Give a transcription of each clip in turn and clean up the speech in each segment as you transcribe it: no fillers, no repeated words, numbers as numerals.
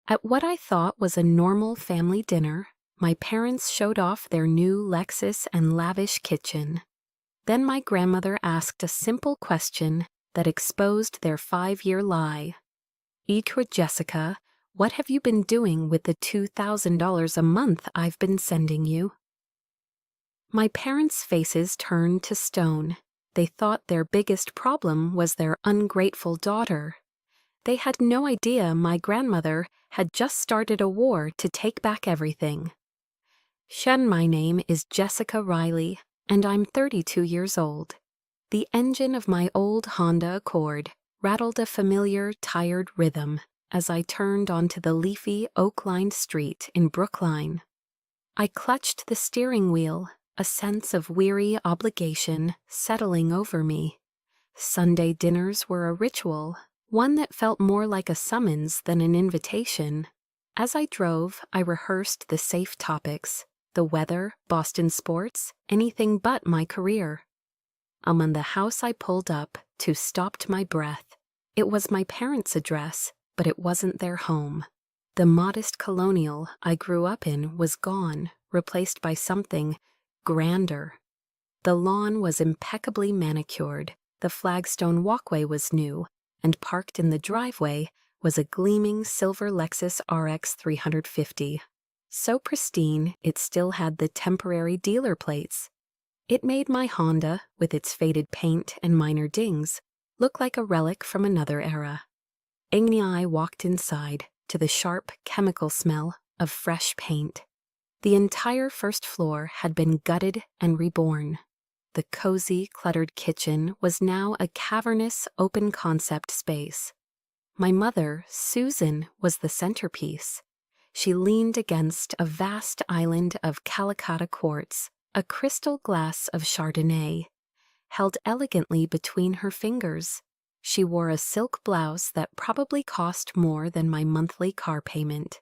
At what I thought was a normal family dinner, my parents showed off their new Lexus and lavish kitchen. Then my grandmother asked a simple question that exposed their 5-year lie. "Ikra Jessica, what have you been doing with the $2,000 a month I've been sending you?" My parents' faces turned to stone. They thought their biggest problem was their ungrateful daughter. They had no idea my grandmother had just started a war to take back everything. My name is Jessica Riley, and I'm 32 years old. The engine of my old Honda Accord rattled a familiar, tired rhythm as I turned onto the leafy, oak-lined street in Brookline. I clutched the steering wheel, a sense of weary obligation settling over me. Sunday dinners were a ritual, one that felt more like a summons than an invitation. As I drove, I rehearsed the safe topics: the weather, Boston sports, anything but my career. On the house I pulled up to stopped my breath. It was my parents' address, but it wasn't their home. The modest colonial I grew up in was gone, replaced by something grander. The lawn was impeccably manicured, the flagstone walkway was new, and parked in the driveway was a gleaming silver Lexus RX 350. So pristine, it still had the temporary dealer plates. It made my Honda, with its faded paint and minor dings, look like a relic from another era. Agni and I walked inside, to the sharp chemical smell of fresh paint. The entire first floor had been gutted and reborn. The cozy, cluttered kitchen was now a cavernous, open-concept space. My mother, Susan, was the centerpiece. She leaned against a vast island of Calicut quartz, a crystal glass of Chardonnay, held elegantly between her fingers. She wore a silk blouse that probably cost more than my monthly car payment.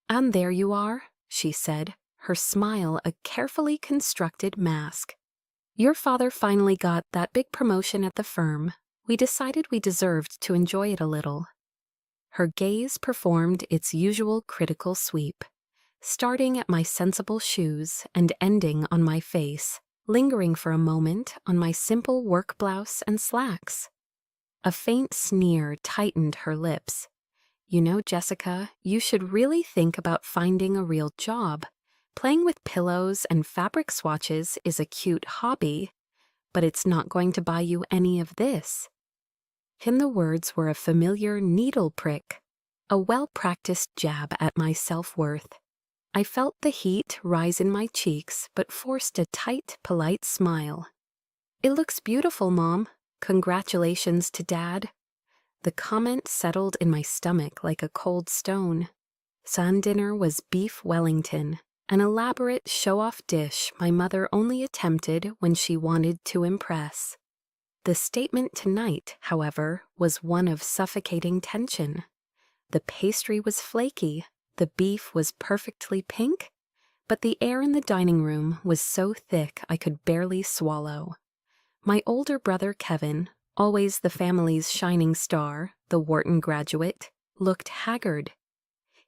"And there you are," she said, her smile a carefully constructed mask. "Your father finally got that big promotion at the firm. We decided we deserved to enjoy it a little." Her gaze performed its usual critical sweep, starting at my sensible shoes and ending on my face, lingering for a moment on my simple work blouse and slacks. A faint sneer tightened her lips. "You know, Jessica, you should really think about finding a real job. Playing with pillows and fabric swatches is a cute hobby, but it's not going to buy you any of this." The words were a familiar needle prick, a well-practiced jab at my self-worth. I felt the heat rise in my cheeks, but forced a tight, polite smile. "It looks beautiful, Mom. Congratulations to Dad." The comment settled in my stomach like a cold stone. Dinner was beef Wellington, an elaborate show-off dish my mother only attempted when she wanted to impress. The statement tonight, however, was one of suffocating tension. The pastry was flaky, the beef was perfectly pink, but the air in the dining room was so thick I could barely swallow. My older brother Kevin, always the family's shining star, the Wharton graduate, looked haggard.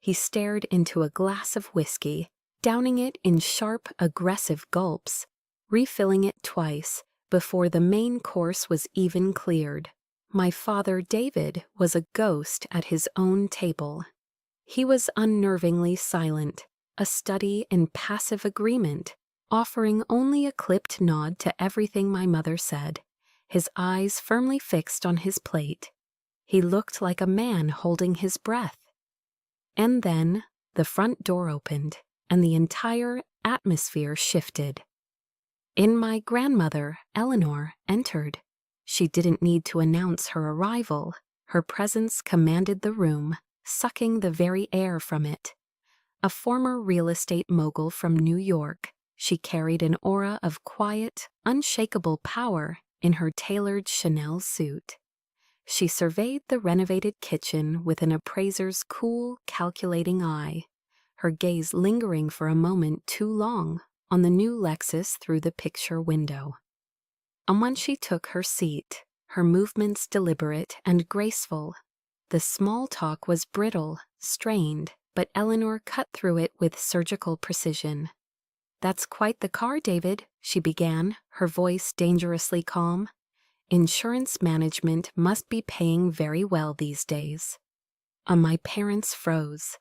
He stared into a glass of whiskey, downing it in sharp, aggressive gulps, refilling it twice before the main course was even cleared. My father, David, was a ghost at his own table. He was unnervingly silent, a study in passive agreement, offering only a clipped nod to everything my mother said, his eyes firmly fixed on his plate. He looked like a man holding his breath. And then the front door opened, and the entire atmosphere shifted. In my grandmother, Eleanor, entered. She didn't need to announce her arrival. Her presence commanded the room, sucking the very air from it. A former real estate mogul from New York, she carried an aura of quiet, unshakable power in her tailored Chanel suit. She surveyed the renovated kitchen with an appraiser's cool, calculating eye, her gaze lingering for a moment too long on the new Lexus through the picture window. And when she took her seat, her movements deliberate and graceful, The small talk was brittle, strained, but Eleanor cut through it with surgical precision. "That's quite the car, David," she began, her voice dangerously calm. "Insurance management must be paying very well these days." My parents froze.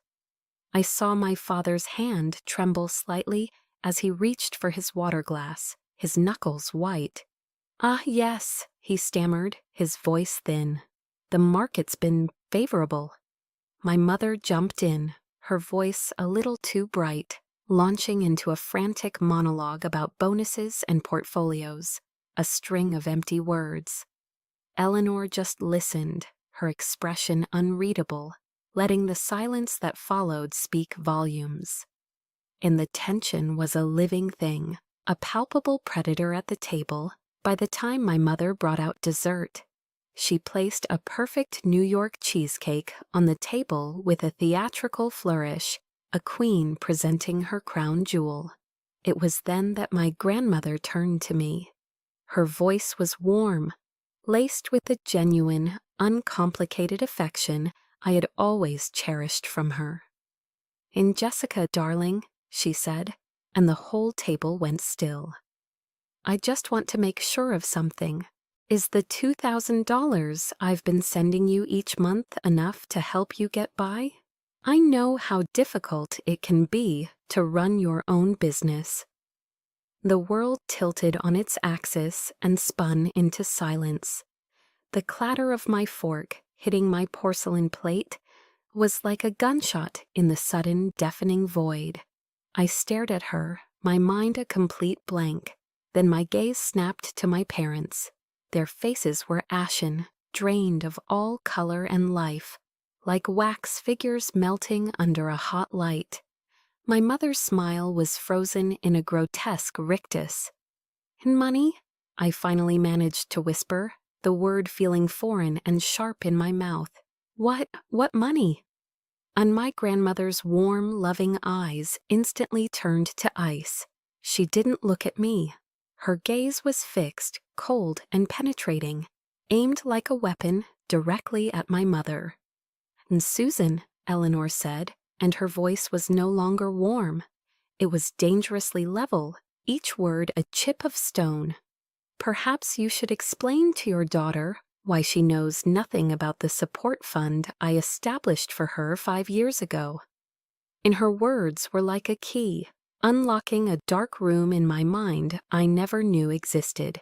I saw my father's hand tremble slightly as he reached for his water glass, his knuckles white. "Ah, yes," he stammered, his voice thin. "The market's been favorable." My mother jumped in, her voice a little too bright, launching into a frantic monologue about bonuses and portfolios, a string of empty words. Eleanor just listened, her expression unreadable, letting the silence that followed speak volumes. In the tension was a living thing, a palpable predator at the table. By the time my mother brought out dessert, she placed a perfect New York cheesecake on the table with a theatrical flourish, a queen presenting her crown jewel. It was then that my grandmother turned to me. Her voice was warm, laced with the genuine, uncomplicated affection I had always cherished from her. "In Jessica, darling," she said, and the whole table went still. "I just want to make sure of something. Is the $2,000 I've been sending you each month enough to help you get by? I know how difficult it can be to run your own business." The world tilted on its axis and spun into silence. The clatter of my fork hitting my porcelain plate was like a gunshot in the sudden, deafening void. I stared at her, my mind a complete blank. Then my gaze snapped to my parents. Their faces were ashen, drained of all color and life, like wax figures melting under a hot light. My mother's smile was frozen in a grotesque rictus. "And money?" I finally managed to whisper, the word feeling foreign and sharp in my mouth. What money?" And my grandmother's warm, loving eyes instantly turned to ice. She didn't look at me. Her gaze was fixed, cold and penetrating, aimed like a weapon directly at my mother. "And Susan," Eleanor said, and her voice was no longer warm. It was dangerously level, each word a chip of stone. "Perhaps you should explain to your daughter why she knows nothing about the support fund I established for her 5 years ago." In her words were like a key, unlocking a dark room in my mind I never knew existed.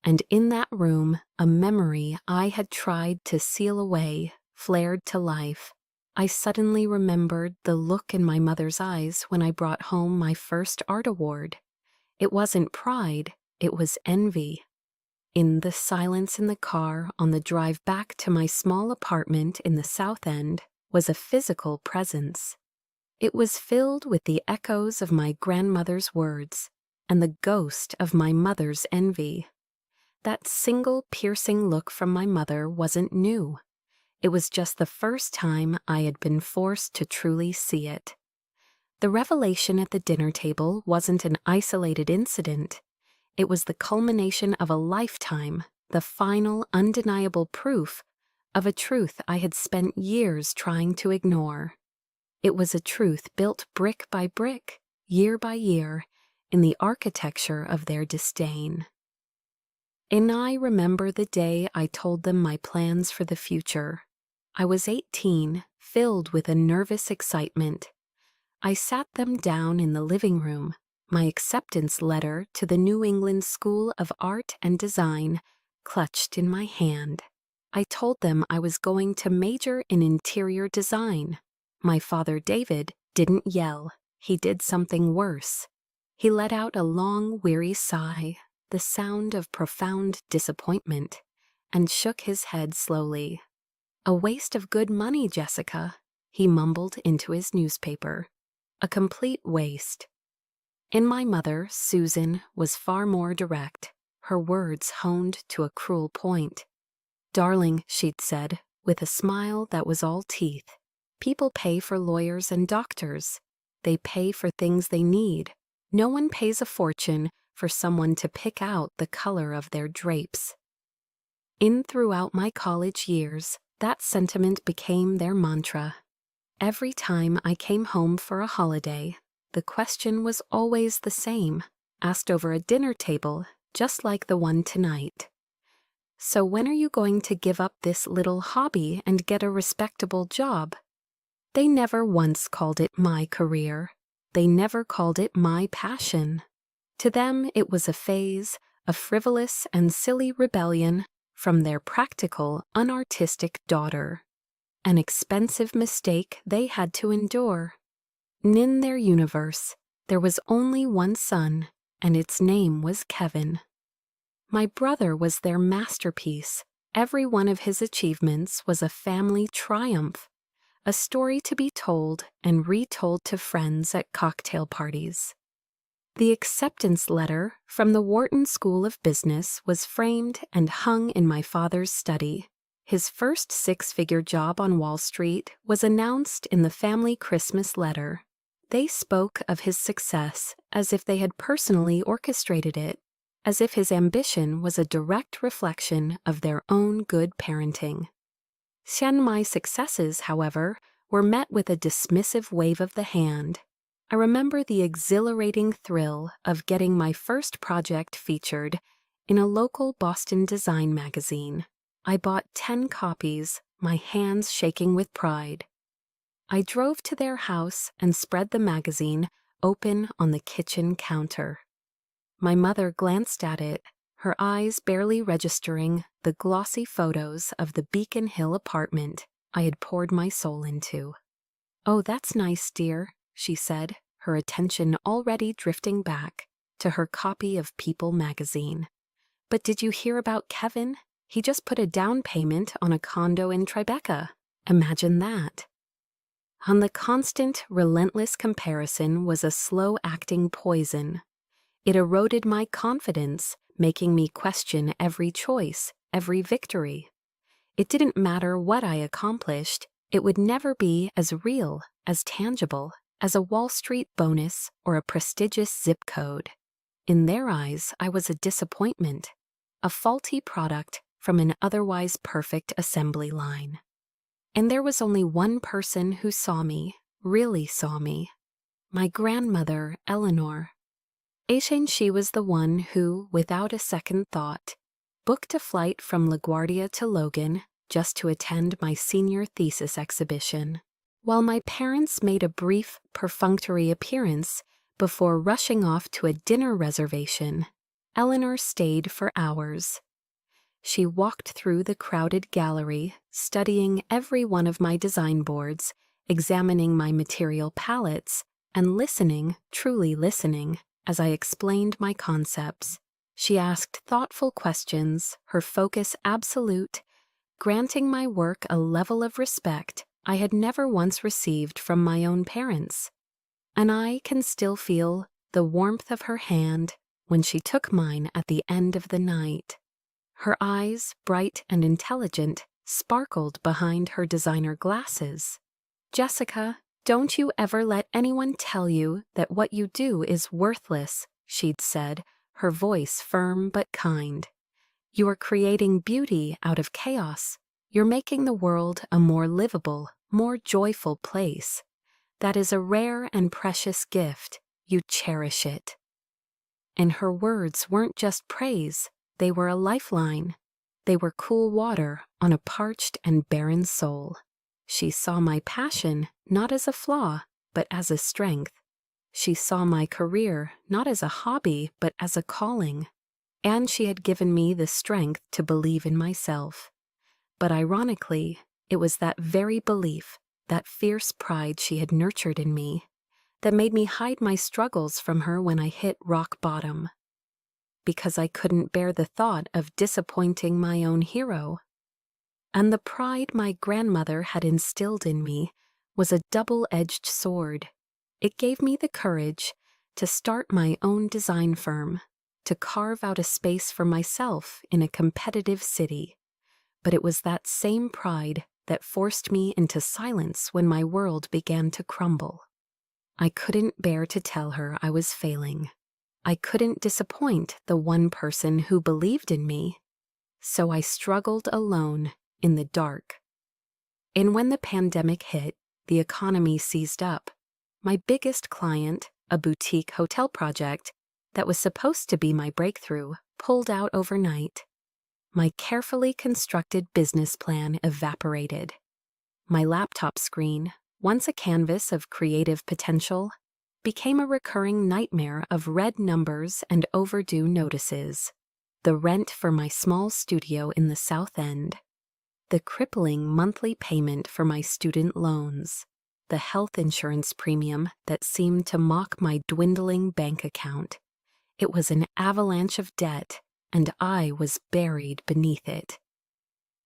And in that room, a memory I had tried to seal away flared to life. I suddenly remembered the look in my mother's eyes when I brought home my first art award. It wasn't pride, it was envy. In the silence in the car on the drive back to my small apartment in the South End was a physical presence. It was filled with the echoes of my grandmother's words and the ghost of my mother's envy. That single piercing look from my mother wasn't new. It was just the first time I had been forced to truly see it. The revelation at the dinner table wasn't an isolated incident. It was the culmination of a lifetime, the final, undeniable proof of a truth I had spent years trying to ignore. It was a truth built brick by brick, year by year, in the architecture of their disdain. And I remember the day I told them my plans for the future. I was 18, filled with a nervous excitement. I sat them down in the living room, my acceptance letter to the New England School of Art and Design clutched in my hand. I told them I was going to major in interior design. My father, David, didn't yell. He did something worse. He let out a long, weary sigh, the sound of profound disappointment, and shook his head slowly. "A waste of good money, Jessica," he mumbled into his newspaper. "A complete waste." And my mother, Susan, was far more direct, her words honed to a cruel point. "Darling," she'd said, with a smile that was all teeth, "people pay for lawyers and doctors. They pay for things they need. No one pays a fortune for someone to pick out the color of their drapes." In throughout my college years, That sentiment became their mantra. Every time I came home for a holiday, the question was always the same, asked over a dinner table, just like the one tonight. So when are you going to give up this little hobby and get a respectable job? They never once called it my career. They never called it my passion. To them, it was a phase, a frivolous and silly rebellion from their practical, unartistic daughter. An expensive mistake they had to endure. In their universe, there was only one son, and its name was Kevin. My brother was their masterpiece. Every one of his achievements was a family triumph, a story to be told and retold to friends at cocktail parties. The acceptance letter from the Wharton School of Business was framed and hung in my father's study. His first six-figure job on Wall Street was announced in the family Christmas letter. They spoke of his success as if they had personally orchestrated it, as if his ambition was a direct reflection of their own good parenting. My successes, however, were met with a dismissive wave of the hand. I remember the exhilarating thrill of getting my first project featured in a local Boston design magazine. I bought 10 copies, my hands shaking with pride. I drove to their house and spread the magazine open on the kitchen counter. My mother glanced at it, her eyes barely registering the glossy photos of the Beacon Hill apartment I had poured my soul into. "Oh, that's nice, dear," she said, her attention already drifting back to her copy of People magazine. "But did you hear about Kevin? He just put a down payment on a condo in Tribeca. Imagine that." On the constant, relentless comparison was a slow-acting poison. It eroded my confidence, making me question every choice, every victory. It didn't matter what I accomplished, it would never be as real, as tangible, as a Wall Street bonus or a prestigious zip code. In their eyes, I was a disappointment, a faulty product from an otherwise perfect assembly line. And there was only one person who saw me, really saw me. My grandmother, Eleanor. She was the one who, without a second thought, booked a flight from LaGuardia to Logan just to attend my senior thesis exhibition, while my parents made a brief, perfunctory appearance before rushing off to a dinner reservation. Eleanor stayed for hours. She walked through the crowded gallery, studying every one of my design boards, examining my material palettes, and listening, truly listening, as I explained my concepts. She asked thoughtful questions, her focus absolute, granting my work a level of respect I had never once received from my own parents. And I can still feel the warmth of her hand when she took mine at the end of the night. Her eyes, bright and intelligent, sparkled behind her designer glasses. "Jessica, don't you ever let anyone tell you that what you do is worthless," she'd said, her voice firm but kind. "You are creating beauty out of chaos. You're making the world a more livable, more joyful place. That is a rare and precious gift. You cherish it." And her words weren't just praise, they were a lifeline. They were cool water on a parched and barren soul. She saw my passion not as a flaw, but as a strength. She saw my career not as a hobby, but as a calling. And she had given me the strength to believe in myself. But ironically, it was that very belief, that fierce pride she had nurtured in me, that made me hide my struggles from her when I hit rock bottom. Because I couldn't bear the thought of disappointing my own hero. And the pride my grandmother had instilled in me was a double-edged sword. It gave me the courage to start my own design firm, to carve out a space for myself in a competitive city. But it was that same pride that forced me into silence when my world began to crumble. I couldn't bear to tell her I was failing. I couldn't disappoint the one person who believed in me. So I struggled alone, in the dark, And when the pandemic hit, the economy seized up. My biggest client, a boutique hotel project that was supposed to be my breakthrough, pulled out overnight. My carefully constructed business plan evaporated. My laptop screen, once a canvas of creative potential, became a recurring nightmare of red numbers and overdue notices. The rent for my small studio in the South End, the crippling monthly payment for my student loans, the health insurance premium that seemed to mock my dwindling bank account. It was an avalanche of debt, and I was buried beneath it.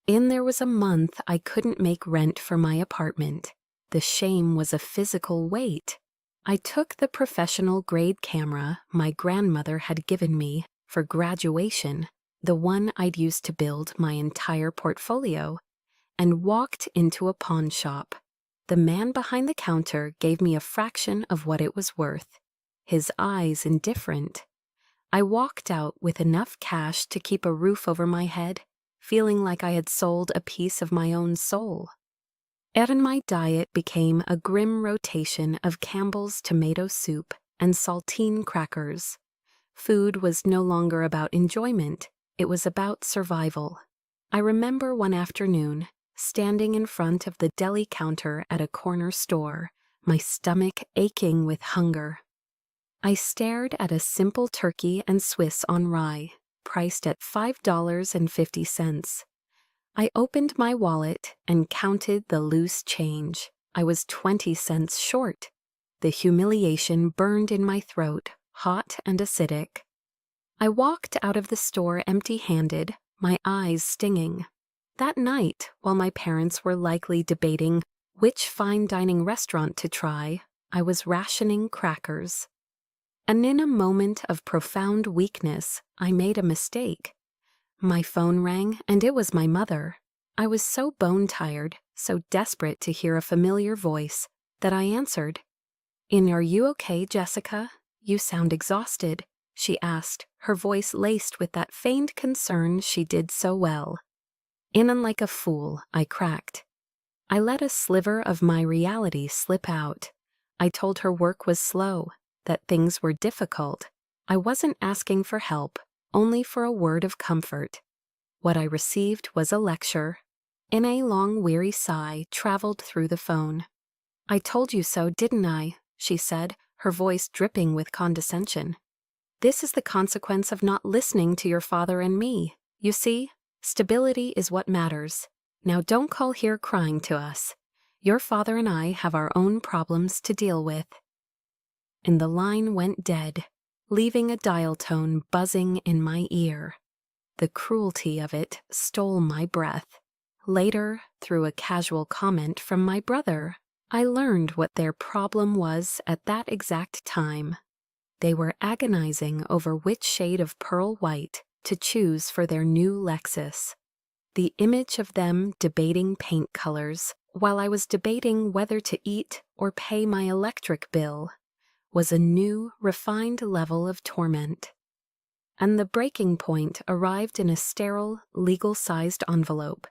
There was a month I couldn't make rent for my apartment. The shame was a physical weight. I took the professional-grade camera my grandmother had given me for graduation, the one I'd used to build my entire portfolio, and walked into a pawn shop. The man behind the counter gave me a fraction of what it was worth, his eyes indifferent. I walked out with enough cash to keep a roof over my head, feeling like I had sold a piece of my own soul. And my diet became a grim rotation of Campbell's tomato soup and saltine crackers. Food was no longer about enjoyment, it was about survival. I remember one afternoon, standing in front of the deli counter at a corner store, my stomach aching with hunger. I stared at a simple turkey and Swiss on rye, priced at $5.50. I opened my wallet and counted the loose change. I was 20 cents short. The humiliation burned in my throat, hot and acidic. I walked out of the store empty-handed, my eyes stinging. That night, while my parents were likely debating which fine dining restaurant to try, I was rationing crackers. And in a moment of profound weakness, I made a mistake. My phone rang, and it was my mother. I was so bone-tired, so desperate to hear a familiar voice, that I answered. "Are you okay, Jessica? You sound exhausted," she asked, her voice laced with that feigned concern she did so well. Like a fool, I cracked. I let a sliver of my reality slip out. I told her work was slow, that things were difficult. I wasn't asking for help, only for a word of comfort. What I received was a lecture. A long, weary sigh traveled through the phone. "I told you so, didn't I?" she said, her voice dripping with condescension. "This is the consequence of not listening to your father and me. You see, stability is what matters. Now don't call here crying to us. Your father and I have our own problems to deal with." And the line went dead, leaving a dial tone buzzing in my ear. The cruelty of it stole my breath. Later, through a casual comment from my brother, I learned what their problem was at that exact time. They were agonizing over which shade of pearl white to choose for their new Lexus. The image of them debating paint colors, while I was debating whether to eat or pay my electric bill, was a new, refined level of torment. And the breaking point arrived in a sterile, legal-sized envelope.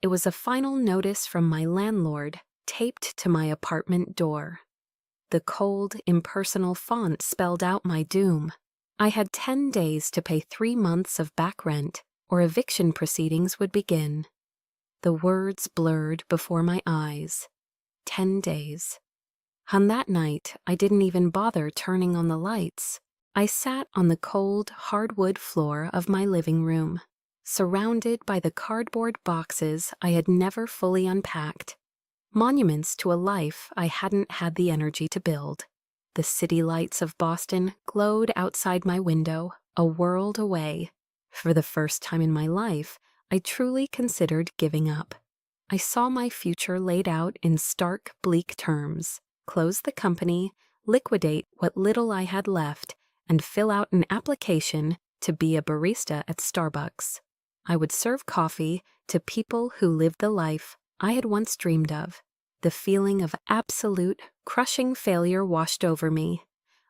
It was a final notice from my landlord, taped to my apartment door. The cold, impersonal font spelled out my doom. I had 10 days to pay 3 months of back rent, or eviction proceedings would begin. The words blurred before my eyes. 10 days. On that night, I didn't even bother turning on the lights. I sat on the cold, hardwood floor of my living room, surrounded by the cardboard boxes I had never fully unpacked, monuments to a life I hadn't had the energy to build. The city lights of Boston glowed outside my window, a world away. For the first time in my life, I truly considered giving up. I saw my future laid out in stark, bleak terms: close the company, liquidate what little I had left, and fill out an application to be a barista at Starbucks. I would serve coffee to people who lived the life I had once dreamed of. The feeling of absolute, crushing failure washed over me.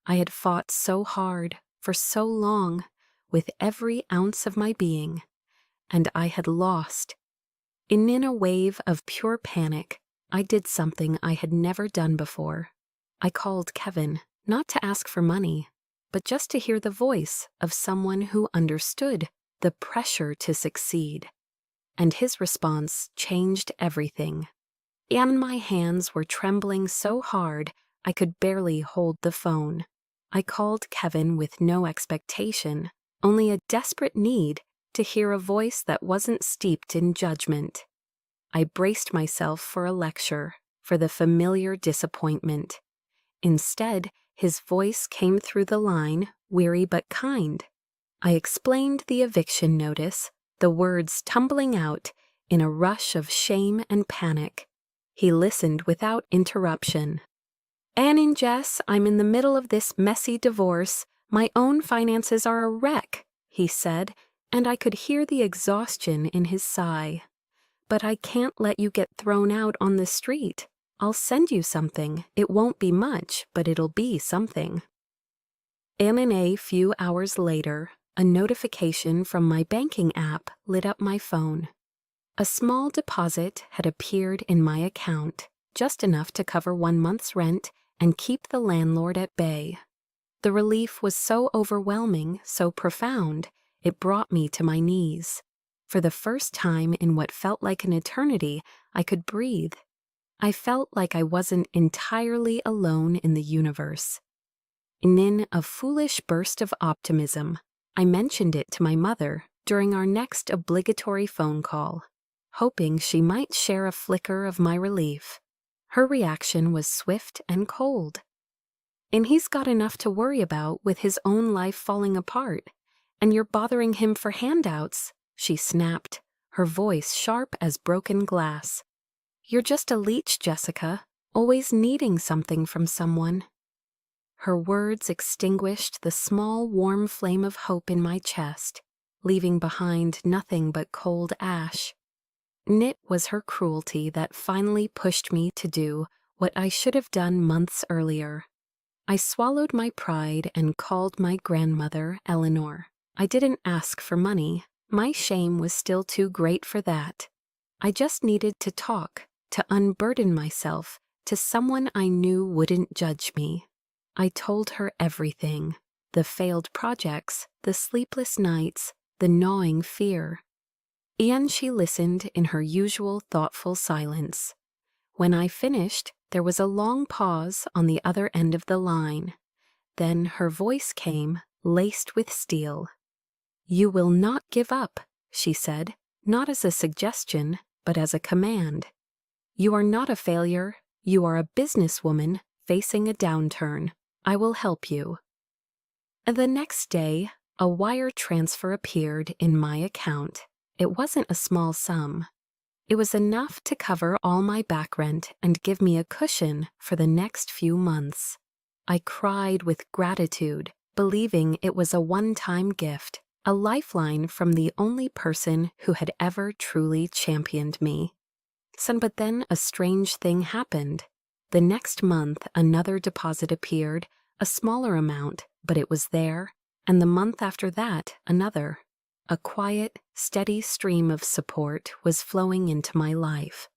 I had fought so hard, for so long, with every ounce of my being, and I had lost. In a wave of pure panic, I did something I had never done before. I called Kevin, not to ask for money, but just to hear the voice of someone who understood the pressure to succeed. And his response changed everything. And my hands were trembling so hard I could barely hold the phone. I called Kevin with no expectation, only a desperate need to hear a voice that wasn't steeped in judgment. I braced myself for a lecture, for the familiar disappointment. Instead, his voice came through the line, weary but kind. I explained the eviction notice, the words tumbling out in a rush of shame and panic. He listened without interruption. "Ann and Jess, I'm in the middle of this messy divorce. My own finances are a wreck," he said, and I could hear the exhaustion in his sigh. "But I can't let you get thrown out on the street. I'll send you something. It won't be much, but it'll be something." And a few hours later, a notification from my banking app lit up my phone. A small deposit had appeared in my account, just enough to cover 1 month's rent and keep the landlord at bay. The relief was so overwhelming, so profound, it brought me to my knees. For the first time in what felt like an eternity, I could breathe. I felt like I wasn't entirely alone in the universe. In a foolish burst of optimism, I mentioned it to my mother during our next obligatory phone call, hoping she might share a flicker of my relief. Her reaction was swift and cold. "And he's got enough to worry about with his own life falling apart, and you're bothering him for handouts," she snapped, her voice sharp as broken glass. "You're just a leech, Jessica, always needing something from someone." Her words extinguished the small, warm flame of hope in my chest, leaving behind nothing but cold ash. It was her cruelty that finally pushed me to do what I should have done months earlier. I swallowed my pride and called my grandmother, Eleanor. I didn't ask for money. My shame was still too great for that. I just needed to talk, to unburden myself to someone I knew wouldn't judge me. I told her everything: the failed projects, the sleepless nights, the gnawing fear. And she listened in her usual thoughtful silence. When I finished, there was a long pause on the other end of the line. Then her voice came, laced with steel. "You will not give up," she said, not as a suggestion, but as a command. "You are not a failure. You are a businesswoman facing a downturn. I will help you." The next day, a wire transfer appeared in my account. It wasn't a small sum. It was enough to cover all my back rent and give me a cushion for the next few months. I cried with gratitude, believing it was a one-time gift, a lifeline from the only person who had ever truly championed me. But then a strange thing happened. The next month, another deposit appeared, a smaller amount, but it was there, and the month after that, another. A quiet, steady stream of support was flowing into my life.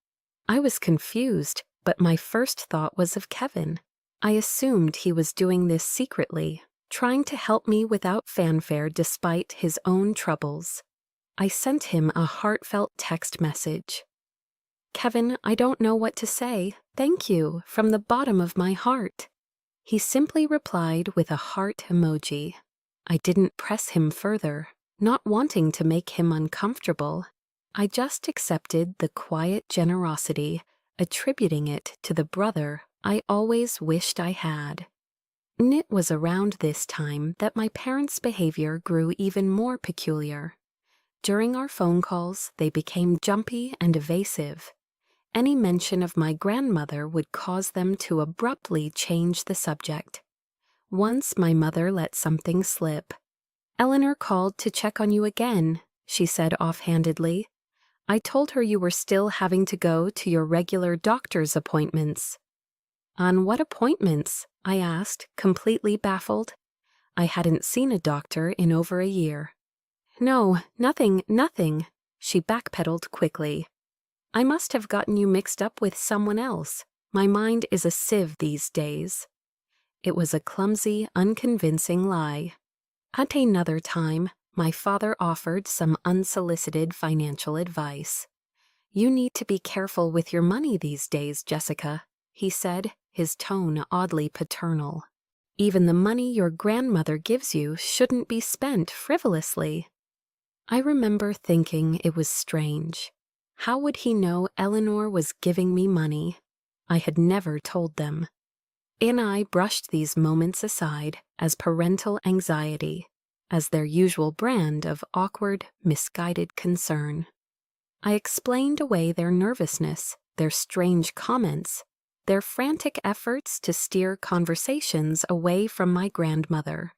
I was confused, but my first thought was of Kevin. I assumed he was doing this secretly, trying to help me without fanfare despite his own troubles. I sent him a heartfelt text message. "Kevin, I don't know what to say. Thank you, from the bottom of my heart." He simply replied with a heart emoji. I didn't press him further, not wanting to make him uncomfortable. I just accepted the quiet generosity, attributing it to the brother I always wished I had. It was around this time that my parents' behavior grew even more peculiar. During our phone calls, they became jumpy and evasive. Any mention of my grandmother would cause them to abruptly change the subject. Once my mother let something slip. "Eleanor called to check on you again," she said offhandedly. "I told her you were still having to go to your regular doctor's appointments." "On what appointments?" I asked, completely baffled. I hadn't seen a doctor in over a year. "No, nothing," she backpedaled quickly. I must have gotten you mixed up with someone else. My mind is a sieve these days." It was a clumsy, unconvincing lie. At another time, my father offered some unsolicited financial advice. "You need to be careful with your money these days, Jessica," he said, his tone oddly paternal. "Even the money your grandmother gives you shouldn't be spent frivolously." I remember thinking it was strange. How would he know Eleanor was giving me money? I had never told them. And I brushed these moments aside as parental anxiety, as their usual brand of awkward, misguided concern. I explained away their nervousness, their strange comments, their frantic efforts to steer conversations away from my grandmother.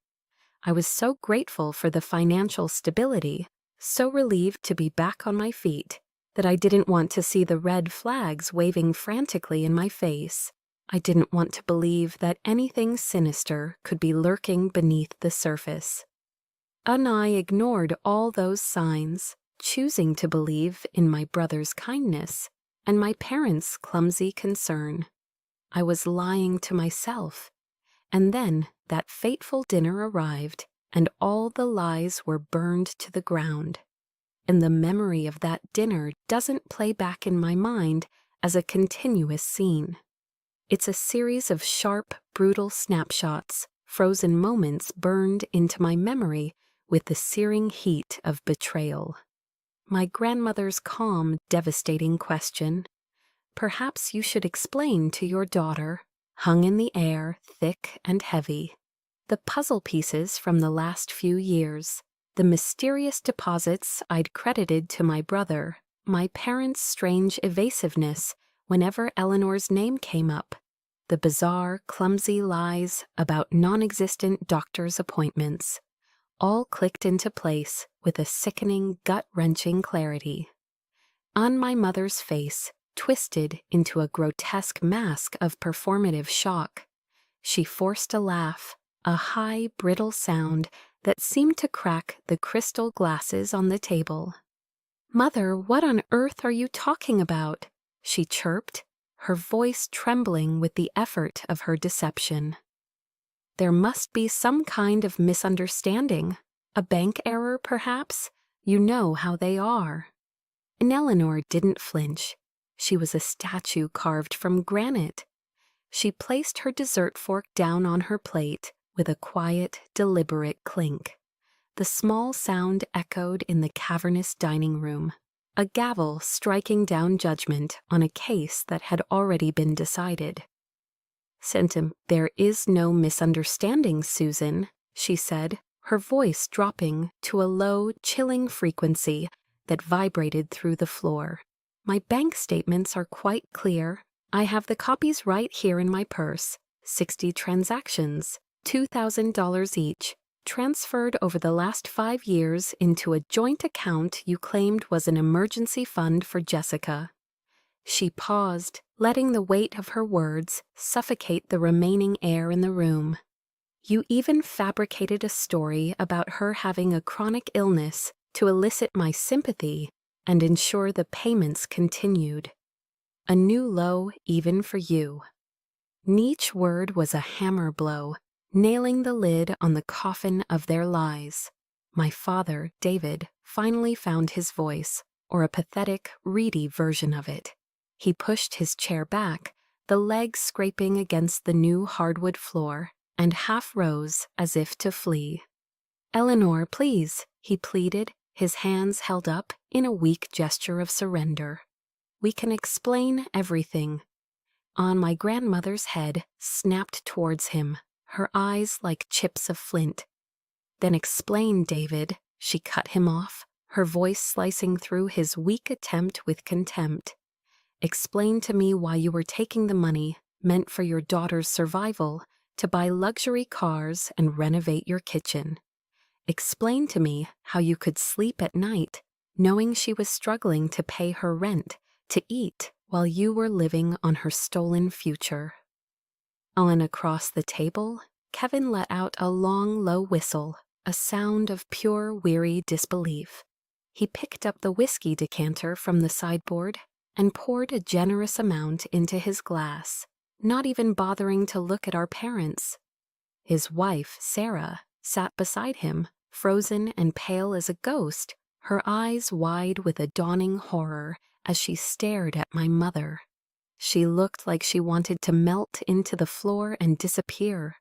I was so grateful for the financial stability, so relieved to be back on my feet, that I didn't want to see the red flags waving frantically in my face. I didn't want to believe that anything sinister could be lurking beneath the surface. And I ignored all those signs, choosing to believe in my brother's kindness and my parents' clumsy concern. I was lying to myself. And then that fateful dinner arrived, and all the lies were burned to the ground. And the memory of that dinner doesn't play back in my mind as a continuous scene. It's a series of sharp, brutal snapshots, frozen moments burned into my memory with the searing heat of betrayal. My grandmother's calm, devastating question, "Perhaps you should explain to your daughter," hung in the air, thick and heavy. The puzzle pieces from the last few years, the mysterious deposits I'd credited to my brother, my parents' strange evasiveness whenever Eleanor's name came up, the bizarre, clumsy lies about non-existent doctor's appointments, all clicked into place with a sickening, gut-wrenching clarity. On my mother's face, twisted into a grotesque mask of performative shock, she forced a laugh, a high, brittle sound that seemed to crack the crystal glasses on the table. "Mother, what on earth are you talking about?" she chirped, her voice trembling with the effort of her deception. "There must be some kind of misunderstanding. A bank error, perhaps? You know how they are." And Eleanor didn't flinch. She was a statue carved from granite. She placed her dessert fork down on her plate with a quiet, deliberate clink. The small sound echoed in the cavernous dining room, a gavel striking down judgment on a case that had already been decided. "There is no misunderstanding, Susan," she said, her voice dropping to a low, chilling frequency that vibrated through the floor. "My bank statements are quite clear. I have the copies right here in my purse. 60 transactions, $2,000 each, transferred over the last 5 years into a joint account you claimed was an emergency fund for Jessica." She paused, letting the weight of her words suffocate the remaining air in the room. "You even fabricated a story about her having a chronic illness to elicit my sympathy and ensure the payments continued. A new low even for you." Each word was a hammer blow, nailing the lid on the coffin of their lies. My father, David, finally found his voice, or a pathetic, reedy version of it. He pushed his chair back, the legs scraping against the new hardwood floor, and half rose as if to flee. "Eleanor, please," he pleaded, his hands held up in a weak gesture of surrender. "We can explain everything." On my grandmother's head snapped towards him, her eyes like chips of flint. "Then explain, David," she cut him off, her voice slicing through his weak attempt with contempt. "Explain to me why you were taking the money, meant for your daughter's survival, to buy luxury cars and renovate your kitchen. Explain to me how you could sleep at night, knowing she was struggling to pay her rent, to eat, while you were living on her stolen future." On across the table, Kevin let out a long, low whistle, a sound of pure, weary disbelief. He picked up the whiskey decanter from the sideboard and poured a generous amount into his glass, not even bothering to look at our parents. His wife, Sarah, sat beside him, frozen and pale as a ghost, her eyes wide with a dawning horror as she stared at my mother. She looked like she wanted to melt into the floor and disappear.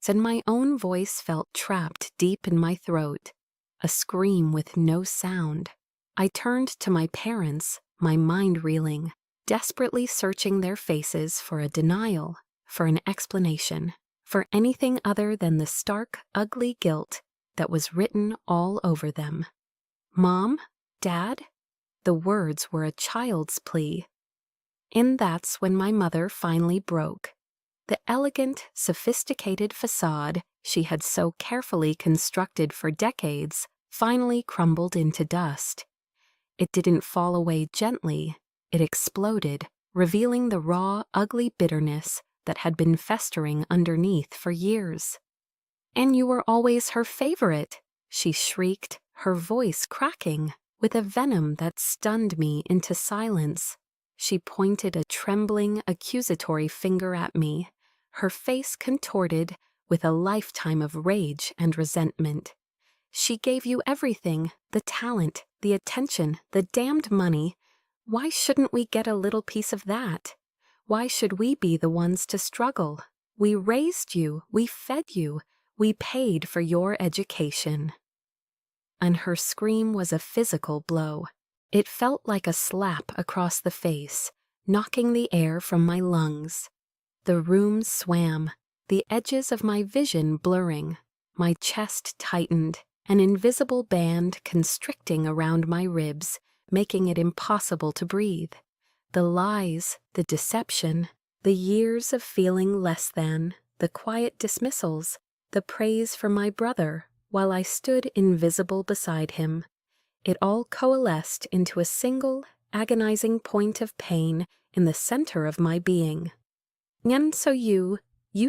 And my own voice felt trapped deep in my throat, a scream with no sound. I turned to my parents, my mind reeling, desperately searching their faces for a denial, for an explanation, for anything other than the stark, ugly guilt that was written all over them. Mom? Dad? The words were a child's plea. And that's when my mother finally broke. The elegant, sophisticated facade she had so carefully constructed for decades finally crumbled into dust. It didn't fall away gently, it exploded, revealing the raw, ugly bitterness that had been festering underneath for years. "And you were always her favorite," she shrieked, her voice cracking, with a venom that stunned me into silence. She pointed a trembling, accusatory finger at me, her face contorted with a lifetime of rage and resentment. "She gave you everything, the talent, the attention, the damned money. Why shouldn't we get a little piece of that? Why should we be the ones to struggle? We raised you, we fed you, we paid for your education." And her scream was a physical blow. It felt like a slap across the face, knocking the air from my lungs. The room swam, the edges of my vision blurring, my chest tightened, an invisible band constricting around my ribs, making it impossible to breathe. The lies, the deception, the years of feeling less than, the quiet dismissals, the praise for my brother, while I stood invisible beside him. It all coalesced into a single, agonizing point of pain in the center of my being. "And so you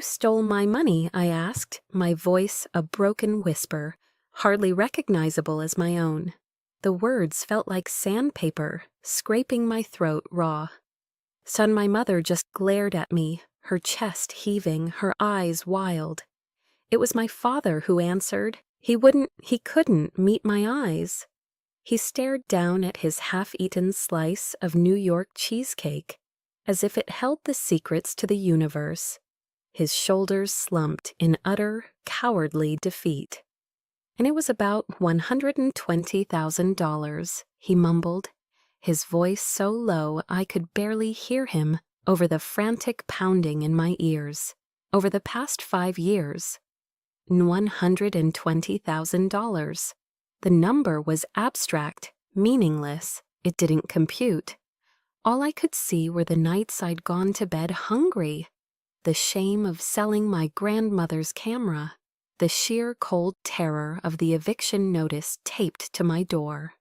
stole my money?" I asked, my voice a broken whisper, hardly recognizable as my own. The words felt like sandpaper, scraping my throat raw. Son, my mother just glared at me, her chest heaving, her eyes wild. It was my father who answered. He couldn't meet my eyes. He stared down at his half-eaten slice of New York cheesecake, as if it held the secrets to the universe. His shoulders slumped in utter, cowardly defeat. "And it was about $120,000, he mumbled, his voice so low I could barely hear him over the frantic pounding in my ears. "Over the past 5 years. $120,000. The number was abstract, meaningless. It didn't compute. All I could see were the nights I'd gone to bed hungry, the shame of selling my grandmother's camera, the sheer cold terror of the eviction notice taped to my door.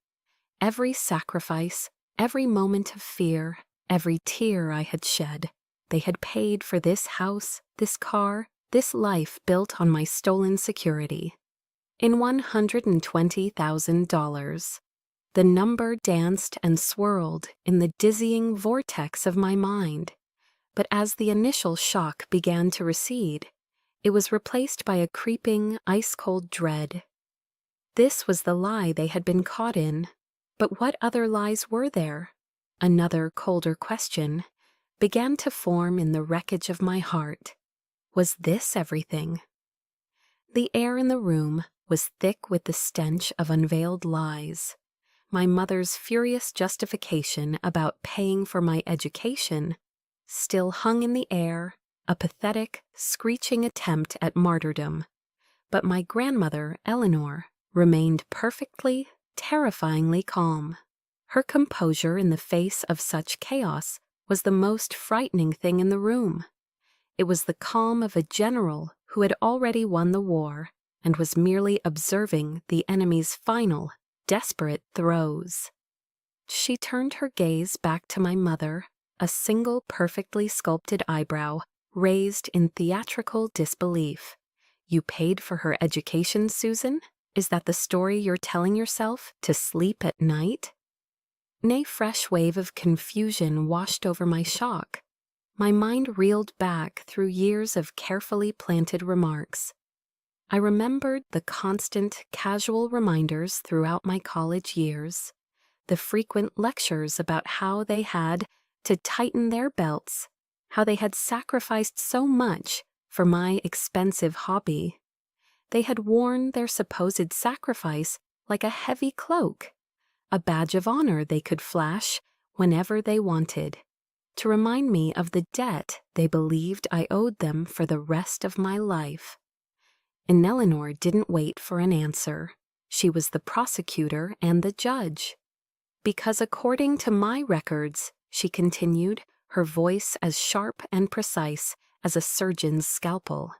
Every sacrifice, every moment of fear, every tear I had shed, they had paid for this house, this car, this life built on my stolen security. In $120,000. The number danced and swirled in the dizzying vortex of my mind, but as the initial shock began to recede, it was replaced by a creeping, ice-cold dread. This was the lie they had been caught in, but what other lies were there? Another colder question began to form in the wreckage of my heart. Was this everything? The air in the room was thick with the stench of unveiled lies. My mother's furious justification about paying for my education still hung in the air, a pathetic, screeching attempt at martyrdom. But my grandmother, Eleanor, remained perfectly, terrifyingly calm. Her composure in the face of such chaos was the most frightening thing in the room. It was the calm of a general who had already won the war and was merely observing the enemy's final, desperate throes. She turned her gaze back to my mother, a single perfectly sculpted eyebrow raised in theatrical disbelief. "You paid for her education, Susan? Is that the story you're telling yourself to sleep at night?" A fresh wave of confusion washed over my shock. My mind reeled back through years of carefully planted remarks. I remembered the constant, casual reminders throughout my college years, the frequent lectures about how they had to tighten their belts, how they had sacrificed so much for my expensive hobby. They had worn their supposed sacrifice like a heavy cloak, a badge of honor they could flash whenever they wanted, to remind me of the debt they believed I owed them for the rest of my life. And Eleanor didn't wait for an answer. She was the prosecutor and the judge. Because according to my records, she continued, her voice as sharp and precise as a surgeon's scalpel,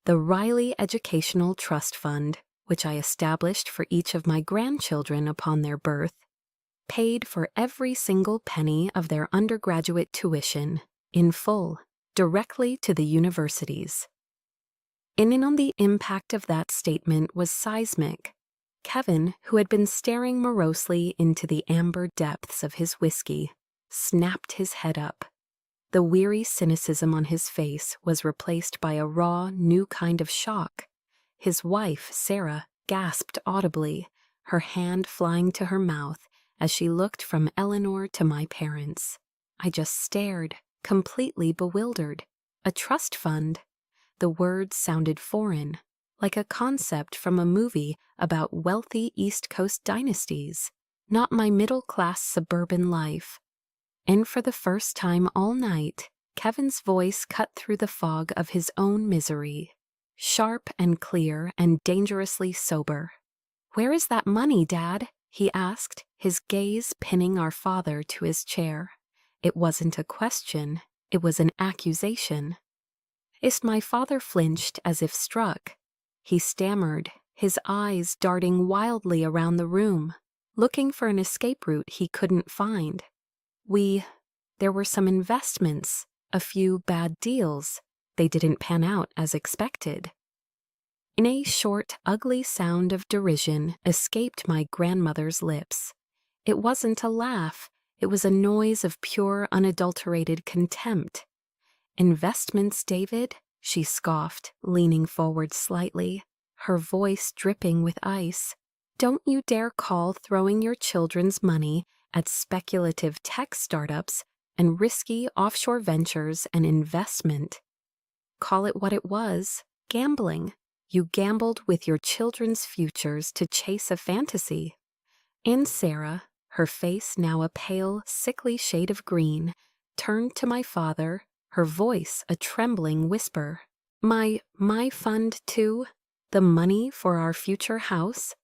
the Riley Educational Trust Fund, which I established for each of my grandchildren upon their birth, paid for every single penny of their undergraduate tuition, in full, directly to the universities. In and on the impact of that statement was seismic. Kevin, who had been staring morosely into the amber depths of his whiskey, snapped his head up. The weary cynicism on his face was replaced by a raw, new kind of shock. His wife, Sarah, gasped audibly, her hand flying to her mouth as she looked from Eleanor to my parents. I just stared, completely bewildered. A trust fund? The words sounded foreign, like a concept from a movie about wealthy East Coast dynasties, not my middle-class suburban life. And for the first time all night, Kevin's voice cut through the fog of his own misery, sharp and clear and dangerously sober. "Where is that money, Dad?" he asked, his gaze pinning our father to his chair. It wasn't a question, it was an accusation. My father flinched as if struck. He stammered, his eyes darting wildly around the room, looking for an escape route he couldn't find. There were some investments, a few bad deals. They didn't pan out as expected. In a short, ugly sound of derision escaped my grandmother's lips. It wasn't a laugh, it was a noise of pure, unadulterated contempt. "Investments, David?" she scoffed, leaning forward slightly, her voice dripping with ice. "Don't you dare call throwing your children's money at speculative tech startups and risky offshore ventures an investment. Call it what it was, gambling. You gambled with your children's futures to chase a fantasy." And Sarah, her face now a pale, sickly shade of green, turned to my father, her voice a trembling whisper. My fund too? The money for our future house?"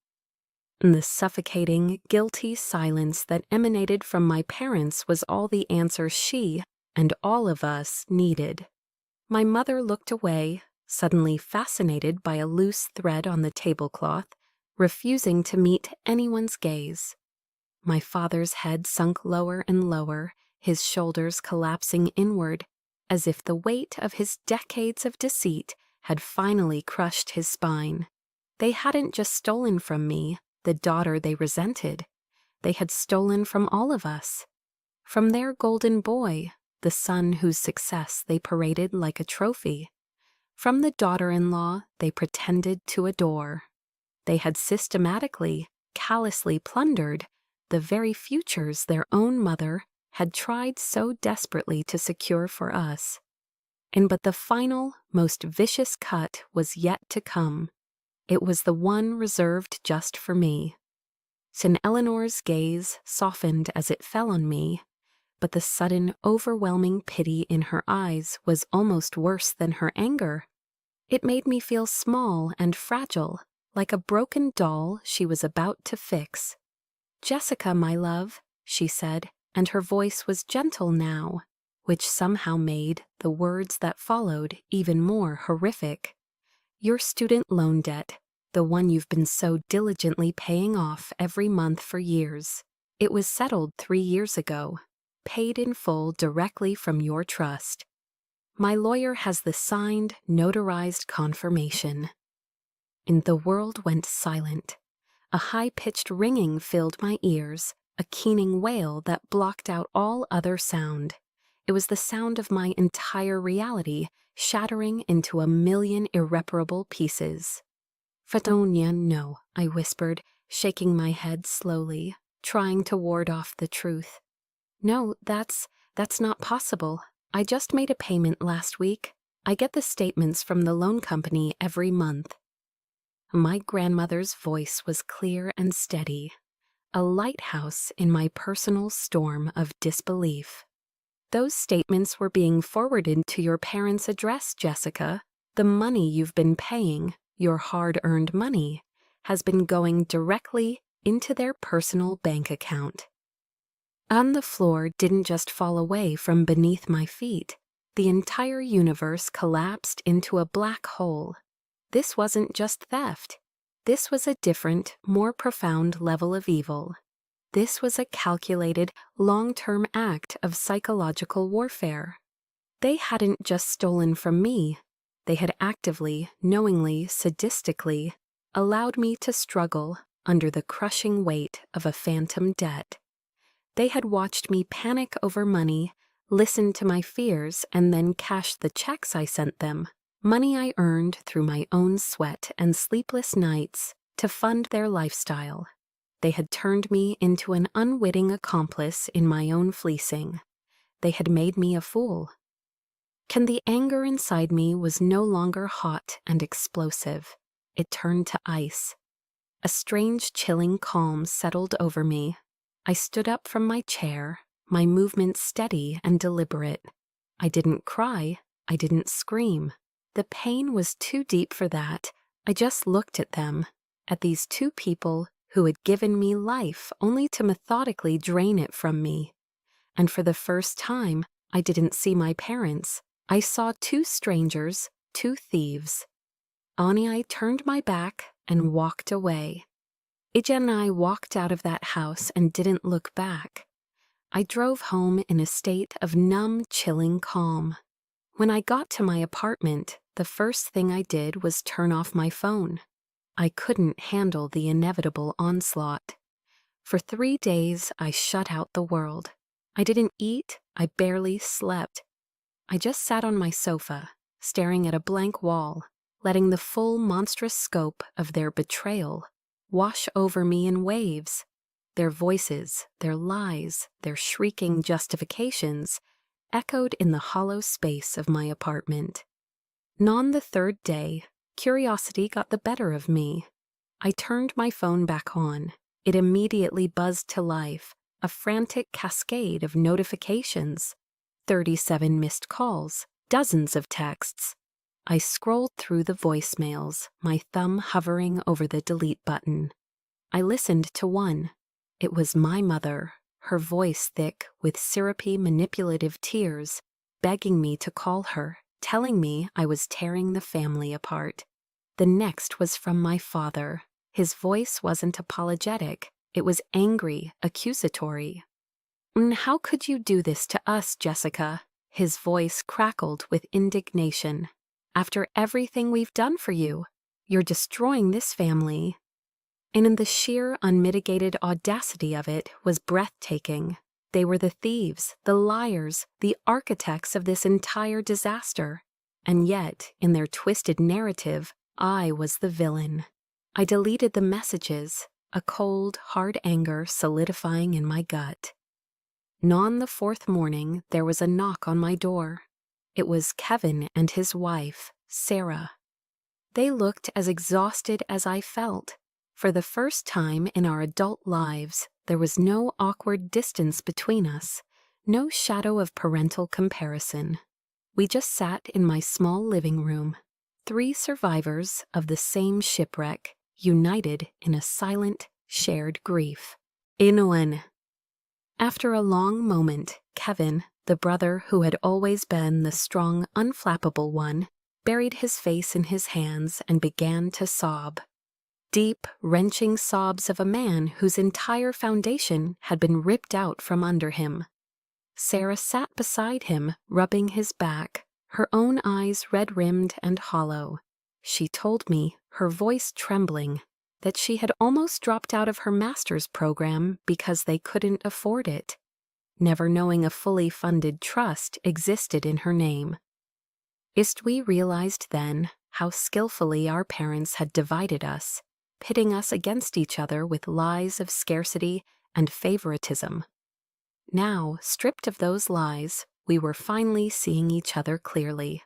The suffocating, guilty silence that emanated from my parents was all the answer she, and all of us, needed. My mother looked away, suddenly fascinated by a loose thread on the tablecloth, refusing to meet anyone's gaze. My father's head sunk lower and lower, his shoulders collapsing inward, as if the weight of his decades of deceit had finally crushed his spine. They hadn't just stolen from me, the daughter they resented. They had stolen from all of us. From their golden boy, the son whose success they paraded like a trophy. From the daughter-in-law they pretended to adore. They had systematically, callously plundered the very futures their own mother had tried so desperately to secure for us. But the final, most vicious cut was yet to come. It was the one reserved just for me. Eleanor's gaze softened as it fell on me, but the sudden, overwhelming pity in her eyes was almost worse than her anger. It made me feel small and fragile, like a broken doll she was about to fix. "Jessica, my love," she said, and her voice was gentle now, which somehow made the words that followed even more horrific. "Your student loan debt, the one you've been so diligently paying off every month for years, it was settled 3 years ago, paid in full directly from your trust. My lawyer has the signed, notarized confirmation." And the world went silent. A high-pitched ringing filled my ears, a keening wail that blocked out all other sound. It was the sound of my entire reality shattering into a million irreparable pieces. "Fatonia, no," I whispered, shaking my head slowly, trying to ward off the truth. "No, that's not possible. I just made a payment last week. I get the statements from the loan company every month." My grandmother's voice was clear and steady, a lighthouse in my personal storm of disbelief. "Those statements were being forwarded to your parents' address, Jessica. The money you've been paying, your hard-earned money, has been going directly into their personal bank account." And the floor didn't just fall away from beneath my feet. The entire universe collapsed into a black hole. This wasn't just theft. This was a different, more profound level of evil. This was a calculated, long-term act of psychological warfare. They hadn't just stolen from me. They had actively, knowingly, sadistically allowed me to struggle under the crushing weight of a phantom debt. They had watched me panic over money, listen to my fears, and then cash the checks I sent them, money I earned through my own sweat and sleepless nights, to fund their lifestyle. They had turned me into an unwitting accomplice in my own fleecing. They had made me a fool. The anger inside me was no longer hot and explosive. It turned to ice. A strange, chilling calm settled over me. I stood up from my chair, my movements steady and deliberate. I didn't cry. I didn't scream. The pain was too deep for that. I just looked at them, at these two people who had given me life only to methodically drain it from me. And for the first time, I didn't see my parents. I saw two strangers, two thieves. I turned my back and walked away. Ija and I walked out of that house and didn't look back. I drove home in a state of numb, chilling calm. When I got to my apartment, the first thing I did was turn off my phone. I couldn't handle the inevitable onslaught. For 3 days, I shut out the world. I didn't eat. I barely slept. I just sat on my sofa, staring at a blank wall, letting the full monstrous scope of their betrayal wash over me in waves. Their voices, their lies, their shrieking justifications echoed in the hollow space of my apartment. On the third day, curiosity got the better of me. I turned my phone back on. It immediately buzzed to life, a frantic cascade of notifications. 37 missed calls, dozens of texts. I scrolled through the voicemails, my thumb hovering over the delete button. I listened to one. It was my mother, her voice thick with syrupy, manipulative tears, begging me to call her, telling me I was tearing the family apart. The next was from my father. His voice wasn't apologetic. It was angry, accusatory. "How could you do this to us, Jessica?" His voice crackled with indignation. "After everything we've done for you, you're destroying this family." And in the sheer, unmitigated audacity of it was breathtaking. They were the thieves, the liars, the architects of this entire disaster. And yet, in their twisted narrative, I was the villain. I deleted the messages, a cold, hard anger solidifying in my gut. On the 4th morning, there was a knock on my door. It was Kevin and his wife, Sarah. They looked as exhausted as I felt. For the first time in our adult lives, there was no awkward distance between us, no shadow of parental comparison. We just sat in my small living room, 3 survivors of the same shipwreck, united in a silent, shared grief. Inouen. After a long moment, Kevin, the brother who had always been the strong, unflappable one, buried his face in his hands and began to sob. Deep, wrenching sobs of a man whose entire foundation had been ripped out from under him. Sarah sat beside him, rubbing his back, her own eyes red-rimmed and hollow. She told me, her voice trembling, that she had almost dropped out of her master's program because they couldn't afford it, never knowing a fully funded trust existed in her name. We realized then how skillfully our parents had divided us, pitting us against each other with lies of scarcity and favoritism. Now, stripped of those lies, we were finally seeing each other clearly.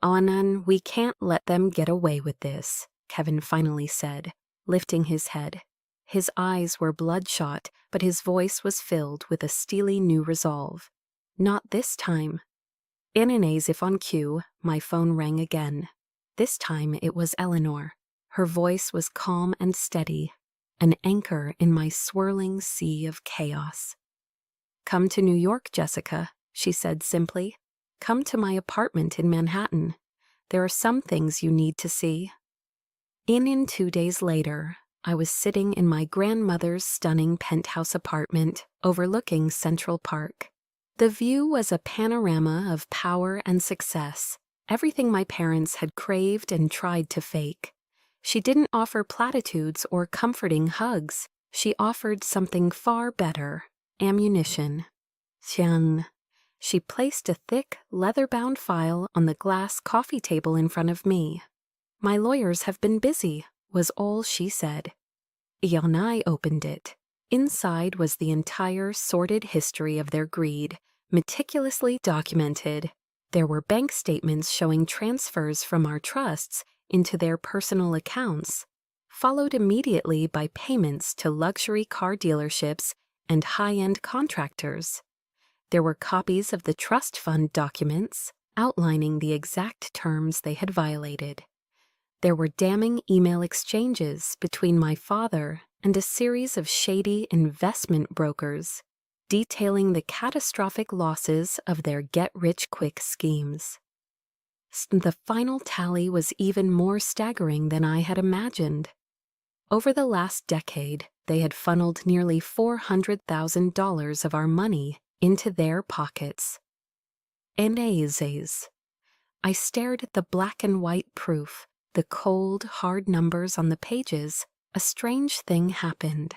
"Anan, we can't let them get away with this," Kevin finally said, lifting his head. His eyes were bloodshot, but his voice was filled with a steely new resolve. "Not this time." In an as if on cue, my phone rang again. This time it was Eleanor. Her voice was calm and steady, an anchor in my swirling sea of chaos. "Come to New York, Jessica," she said simply. "Come to my apartment in Manhattan. There are some things you need to see." In 2 days later, I was sitting in my grandmother's stunning penthouse apartment overlooking Central Park. The view was a panorama of power and success, everything my parents had craved and tried to fake. She didn't offer platitudes or comforting hugs. She offered something far better: ammunition. Tian. She placed a thick, leather-bound file on the glass coffee table in front of me. "My lawyers have been busy," was all she said. I opened it. Inside was the entire sordid history of their greed, meticulously documented. There were bank statements showing transfers from our trusts into their personal accounts, followed immediately by payments to luxury car dealerships and high-end contractors. There were copies of the trust fund documents outlining the exact terms they had violated. There were damning email exchanges between my father and a series of shady investment brokers, detailing the catastrophic losses of their get-rich-quick schemes. The final tally was even more staggering than I had imagined. Over the last decade, they had funneled nearly $400,000 of our money into their pockets. Enazes. I stared at the black and white proof, the cold, hard numbers on the pages. A strange thing happened.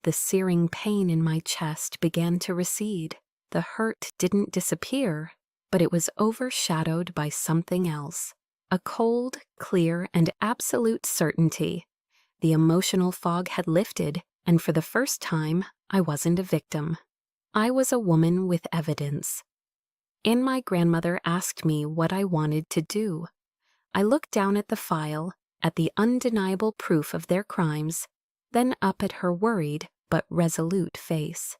The searing pain in my chest began to recede. The hurt didn't disappear, but it was overshadowed by something else. A cold, clear, and absolute certainty. The emotional fog had lifted, and for the first time, I wasn't a victim. I was a woman with evidence. My grandmother asked me what I wanted to do. I looked down at the file, at the undeniable proof of their crimes, then up at her worried but resolute face.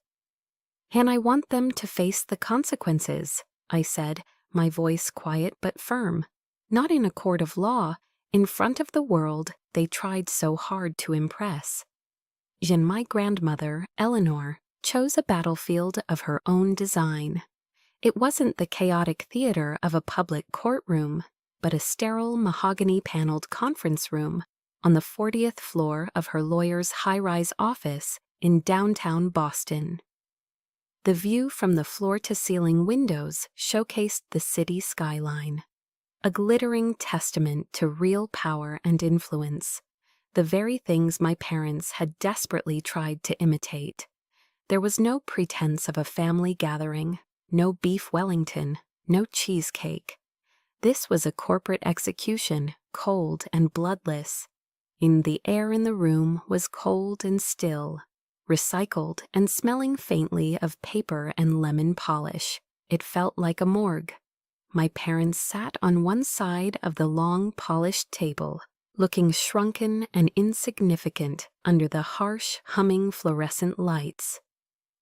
"And I want them to face the consequences," I said, my voice quiet but firm. "Not in a court of law, in front of the world they tried so hard to impress." My grandmother, Eleanor, chose a battlefield of her own design. It wasn't the chaotic theater of a public courtroom, but a sterile mahogany-paneled conference room on the 40th floor of her lawyer's high-rise office in downtown Boston. The view from the floor-to-ceiling windows showcased the city skyline, a glittering testament to real power and influence, the very things my parents had desperately tried to imitate. There was no pretense of a family gathering, no beef Wellington, no cheesecake. This was a corporate execution, cold and bloodless. The air in the room was cold and still, recycled and smelling faintly of paper and lemon polish. It felt like a morgue. My parents sat on one side of the long, polished table, looking shrunken and insignificant under the harsh, humming fluorescent lights.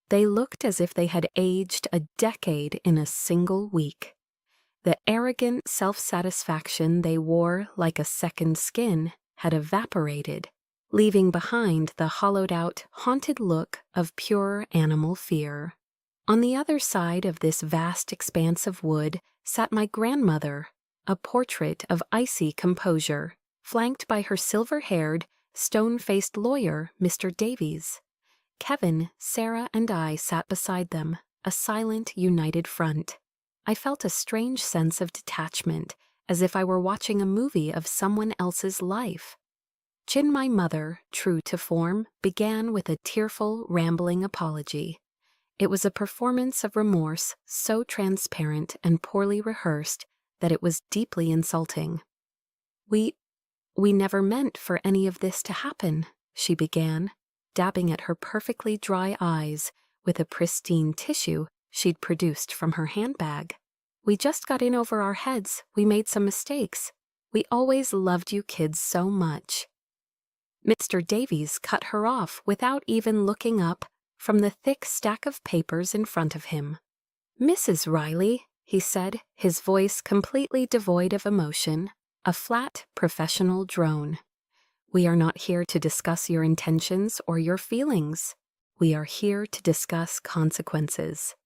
They looked as if they had aged a decade in a single week. The arrogant self-satisfaction they wore like a second skin had evaporated, leaving behind the hollowed-out, haunted look of pure animal fear. On the other side of this vast expanse of wood sat my grandmother, a portrait of icy composure, flanked by her silver-haired, stone-faced lawyer, Mr. Davies. Kevin, Sarah, and I sat beside them, a silent, united front. I felt a strange sense of detachment, as if I were watching a movie of someone else's life. Chin, my mother, true to form, began with a tearful, rambling apology. It was a performance of remorse so transparent and poorly rehearsed that it was deeply insulting. We never meant for any of this to happen," she began, dabbing at her perfectly dry eyes with a pristine tissue she'd produced from her handbag. "We just got in over our heads. We made some mistakes. We always loved you kids so much." Mr. Davies cut her off without even looking up from the thick stack of papers in front of him. "Mrs. Riley," he said, his voice completely devoid of emotion, a flat, professional drone. "We are not here to discuss your intentions or your feelings. We are here to discuss consequences."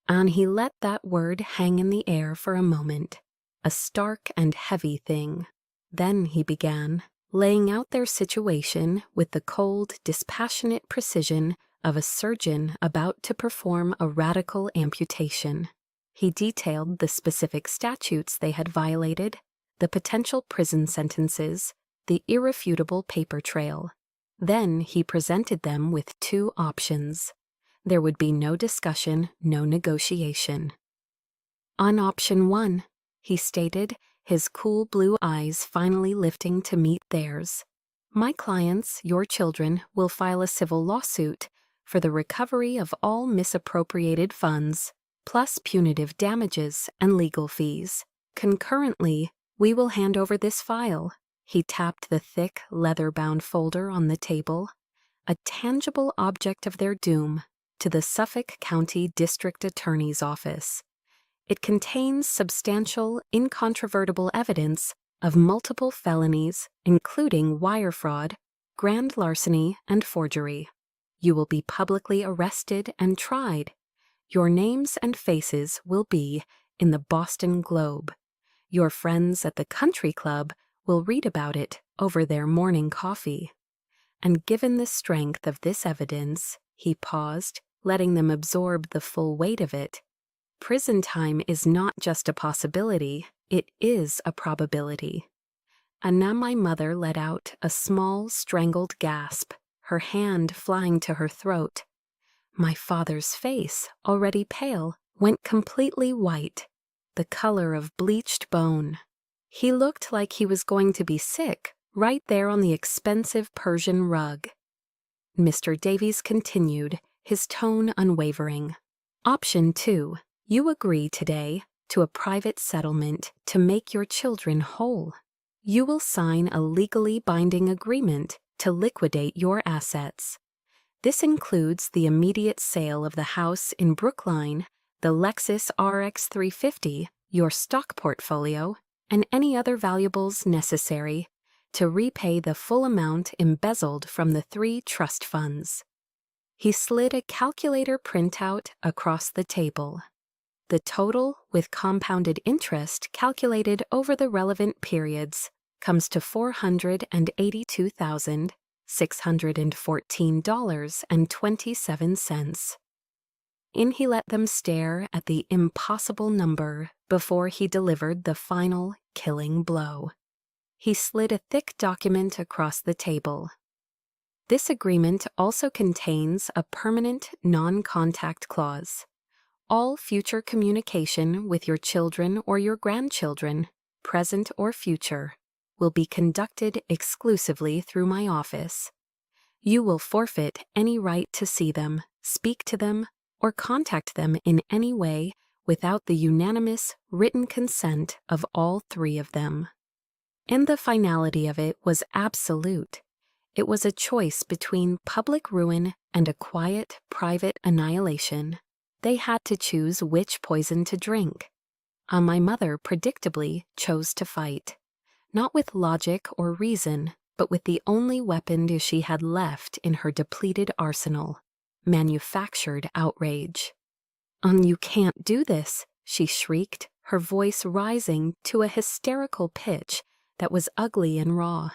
And he let that word hang in the air for a moment, a stark and heavy thing. Then he began, laying out their situation with the cold, dispassionate precision of a surgeon about to perform a radical amputation. He detailed the specific statutes they had violated, the potential prison sentences, the irrefutable paper trail. Then he presented them with two options. There would be no discussion, no negotiation. "On option 1, he stated, his cool blue eyes finally lifting to meet theirs, "My clients, your children, will file a civil lawsuit for the recovery of all misappropriated funds, plus punitive damages and legal fees. Concurrently, we will hand over this file." He tapped the thick, leather-bound folder on the table, a tangible object of their doom, to the Suffolk County District Attorney's Office. It contains substantial, incontrovertible evidence of multiple felonies, including wire fraud, grand larceny, and forgery. You will be publicly arrested and tried. Your names and faces will be in the Boston Globe. Your friends at the country club will read about it over their morning coffee. And given the strength of this evidence, he paused, letting them absorb the full weight of it. Prison time is not just a possibility, it is a probability. And now my mother let out a small, strangled gasp, her hand flying to her throat. My father's face, already pale, went completely white, the color of bleached bone. He looked like he was going to be sick right there on the expensive Persian rug. Mr. Davies continued, his tone unwavering. "Option 2. You agree today to a private settlement to make your children whole. You will sign a legally binding agreement to liquidate your assets. This includes the immediate sale of the house in Brookline, the Lexus RX 350, your stock portfolio, and any other valuables necessary to repay the full amount embezzled from the 3 trust funds." He slid a calculator printout across the table. The total, with compounded interest calculated over the relevant periods, comes to $482,614.27. In he let them stare at the impossible number before he delivered the final, killing blow. He slid a thick document across the table. This agreement also contains a permanent non-contact clause. All future communication with your children or your grandchildren, present or future, will be conducted exclusively through my office. You will forfeit any right to see them, speak to them, or contact them in any way without the unanimous written consent of all 3 of them. And the finality of it was absolute. It was a choice between public ruin and a quiet, private annihilation. They had to choose which poison to drink. My mother predictably chose to fight, not with logic or reason, but with the only weapon she had left in her depleted arsenal, manufactured outrage. You can't do this," she shrieked, her voice rising to a hysterical pitch that was ugly and raw.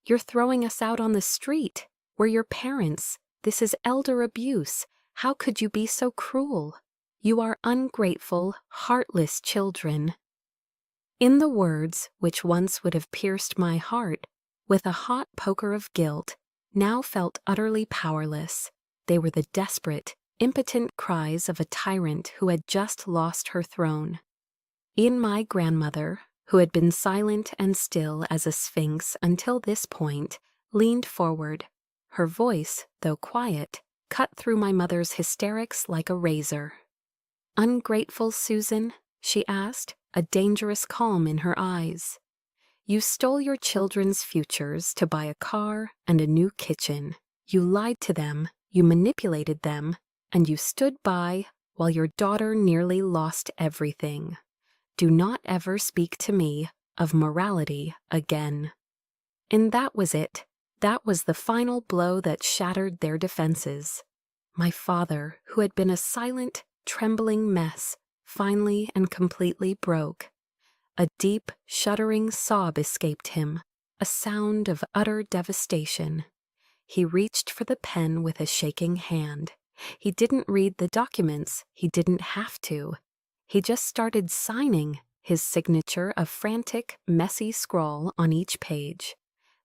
"You're throwing us out on the street. We're your parents. This is elder abuse. How could you be so cruel? You are ungrateful, heartless children." In the words, which once would have pierced my heart, with a hot poker of guilt, now felt utterly powerless. They were the desperate, impotent cries of a tyrant who had just lost her throne. In my grandmother, who had been silent and still as a sphinx until this point, leaned forward. Her voice, though quiet, cut through my mother's hysterics like a razor. "Ungrateful Susan?" she asked, a dangerous calm in her eyes. "You stole your children's futures to buy a car and a new kitchen. You lied to them, you manipulated them, and you stood by while your daughter nearly lost everything. Do not ever speak to me of morality again." And that was it. That was the final blow that shattered their defenses. My father, who had been a silent, trembling mess, finally and completely broke. A deep, shuddering sob escaped him, a sound of utter devastation. He reached for the pen with a shaking hand. He didn't read the documents. He didn't have to. He just started signing, his signature a frantic, messy scrawl on each page.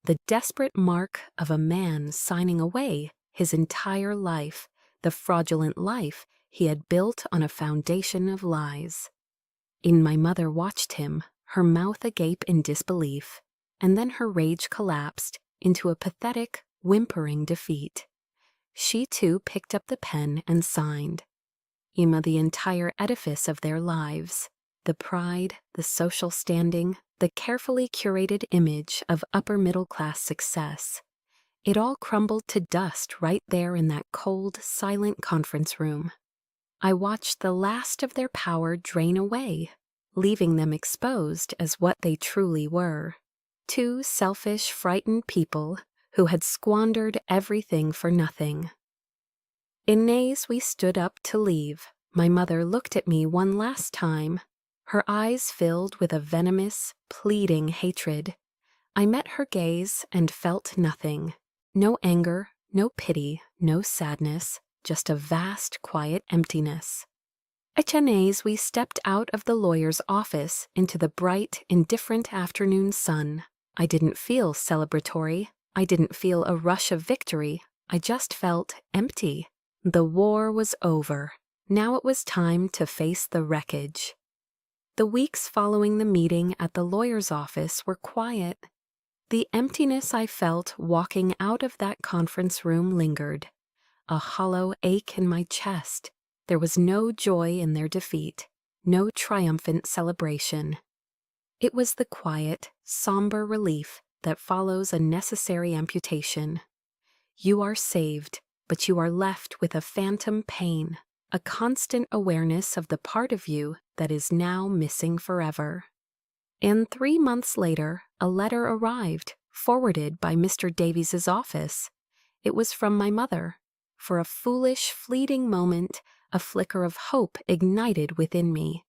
The desperate mark of a man signing away his entire life, the fraudulent life he had built on a foundation of lies. My mother watched him, her mouth agape in disbelief, and then her rage collapsed into a pathetic, whimpering defeat. She too picked up the pen and signed. The entire edifice of their lives, the pride, the social standing, the carefully curated image of upper-middle-class success. It all crumbled to dust right there in that cold, silent conference room. I watched the last of their power drain away, leaving them exposed as what they truly were. Two selfish, frightened people who had squandered everything for nothing. In nays we stood up to leave. My mother looked at me one last time, her eyes filled with a venomous, pleading hatred. I met her gaze and felt nothing. No anger, no pity, no sadness, just a vast, quiet emptiness. At Chennays we stepped out of the lawyer's office into the bright, indifferent afternoon sun. I didn't feel celebratory. I didn't feel a rush of victory. I just felt empty. The war was over. Now it was time to face the wreckage. The weeks following the meeting at the lawyer's office were quiet. The emptiness I felt walking out of that conference room lingered. A hollow ache in my chest. There was no joy in their defeat, no triumphant celebration. It was the quiet, somber relief that follows a necessary amputation. You are saved, but you are left with a phantom pain, a constant awareness of the part of you that is now missing forever. And 3 months later, a letter arrived, forwarded by Mr. Davies's office. It was from my mother. For a foolish, fleeting moment, a flicker of hope ignited within me.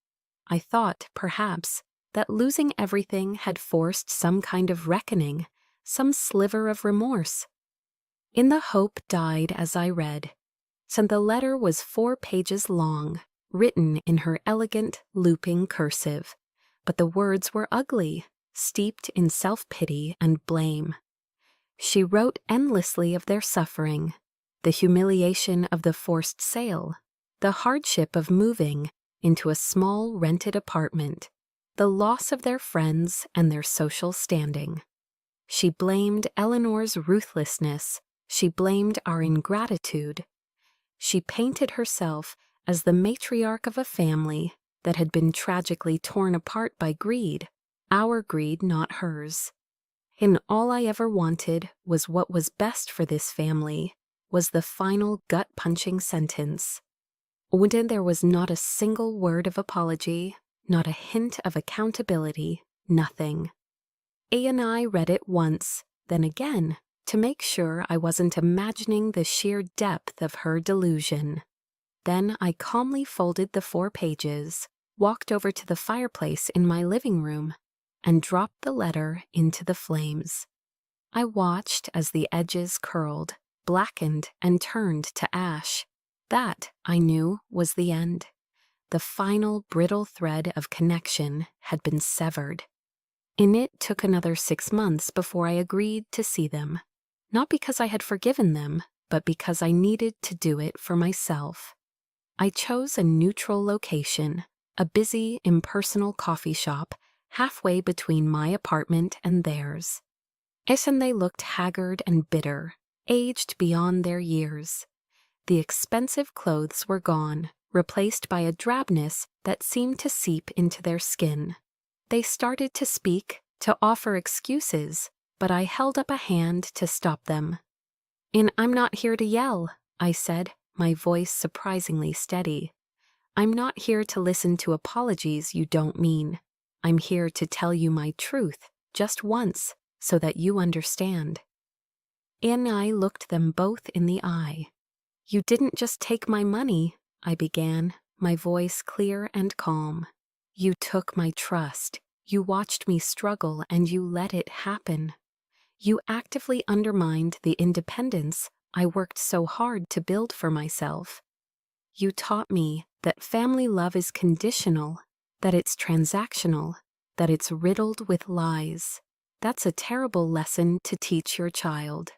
I thought, perhaps, that losing everything had forced some kind of reckoning, some sliver of remorse. The hope died as I read. So the letter was 4 pages long, written in her elegant, looping cursive. But the words were ugly, steeped in self-pity and blame. She wrote endlessly of their suffering, the humiliation of the forced sale, the hardship of moving into a small rented apartment, the loss of their friends and their social standing. She blamed Eleanor's ruthlessness. She blamed our ingratitude. She painted herself as the matriarch of a family that had been tragically torn apart by greed, our greed, not hers. And all I ever wanted was what was best for this family, was the final gut-punching sentence. When there was not a single word of apology, not a hint of accountability, nothing. And I read it once, then again, to make sure I wasn't imagining the sheer depth of her delusion. Then I calmly folded the 4 pages, walked over to the fireplace in my living room, and dropped the letter into the flames. I watched as the edges curled, blackened, and turned to ash. That, I knew, was the end. The final brittle thread of connection had been severed. And it took another 6 months before I agreed to see them. Not because I had forgiven them, but because I needed to do it for myself. I chose a neutral location, a busy, impersonal coffee shop, halfway between my apartment and theirs. And they looked haggard and bitter, aged beyond their years. The expensive clothes were gone, replaced by a drabness that seemed to seep into their skin. They started to speak, to offer excuses, but I held up a hand to stop them. "And I'm not here to yell," I said, my voice surprisingly steady. "I'm not here to listen to apologies you don't mean. I'm here to tell you my truth, just once, so that you understand." And I looked them both in the eye. "You didn't just take my money," I began, my voice clear and calm. "You took my trust. You watched me struggle and you let it happen. You actively undermined the independence I worked so hard to build for myself. You taught me that family love is conditional, that it's transactional, that it's riddled with lies. That's a terrible lesson to teach your child."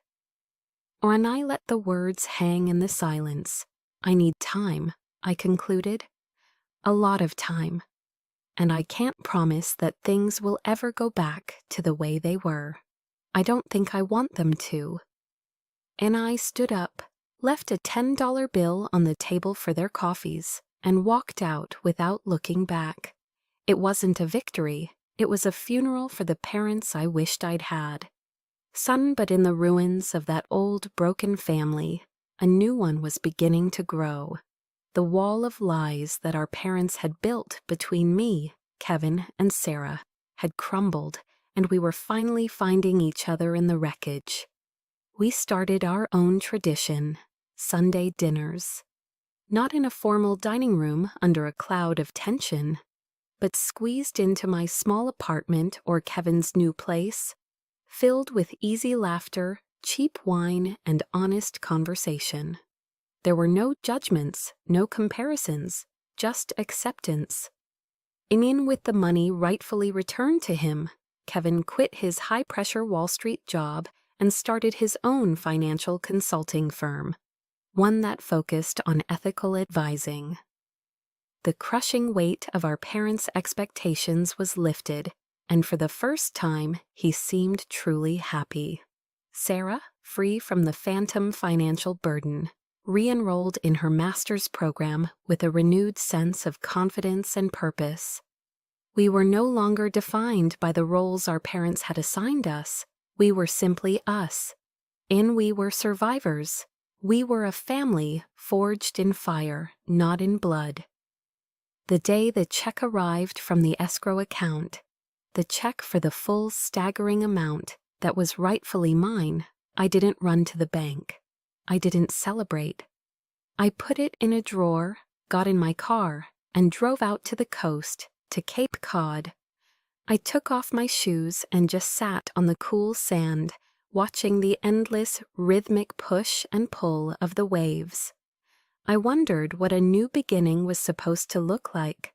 And I let the words hang in the silence. "I need time," I concluded. "A lot of time. And I can't promise that things will ever go back to the way they were. I don't think I want them to." And I stood up, left a $10 bill on the table for their coffees, and walked out without looking back. It wasn't a victory, it was a funeral for the parents I wished I'd had. But in the ruins of that old broken family, a new one was beginning to grow. The wall of lies that our parents had built between me, Kevin, and Sarah had crumbled, and we were finally finding each other in the wreckage. We started our own tradition, Sunday dinners. Not in a formal dining room under a cloud of tension, but squeezed into my small apartment or Kevin's new place, filled with easy laughter, cheap wine, and honest conversation. There were no judgments, no comparisons, just acceptance. In with the money rightfully returned to him, Kevin quit his high-pressure Wall Street job and started his own financial consulting firm, one that focused on ethical advising. The crushing weight of our parents' expectations was lifted, and for the first time, he seemed truly happy. Sarah, free from the phantom financial burden, re-enrolled in her master's program with a renewed sense of confidence and purpose. We were no longer defined by the roles our parents had assigned us. We were simply us. And we were survivors. We were a family forged in fire, not in blood. The day the check arrived from the escrow account, the check for the full staggering amount that was rightfully mine, I didn't run to the bank. I didn't celebrate. I put it in a drawer, got in my car, and drove out to the coast, to Cape Cod. I took off my shoes and just sat on the cool sand, watching the endless, rhythmic push and pull of the waves. I wondered what a new beginning was supposed to look like.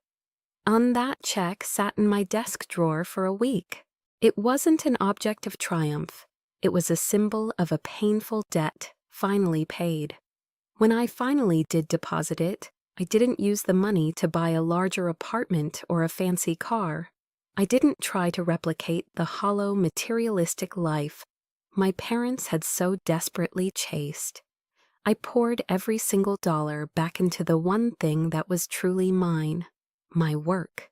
That check sat in my desk drawer for a week. It wasn't an object of triumph. It was a symbol of a painful debt finally paid. When I finally did deposit it, I didn't use the money to buy a larger apartment or a fancy car. I didn't try to replicate the hollow, materialistic life my parents had so desperately chased. I poured every single dollar back into the one thing that was truly mine, my work.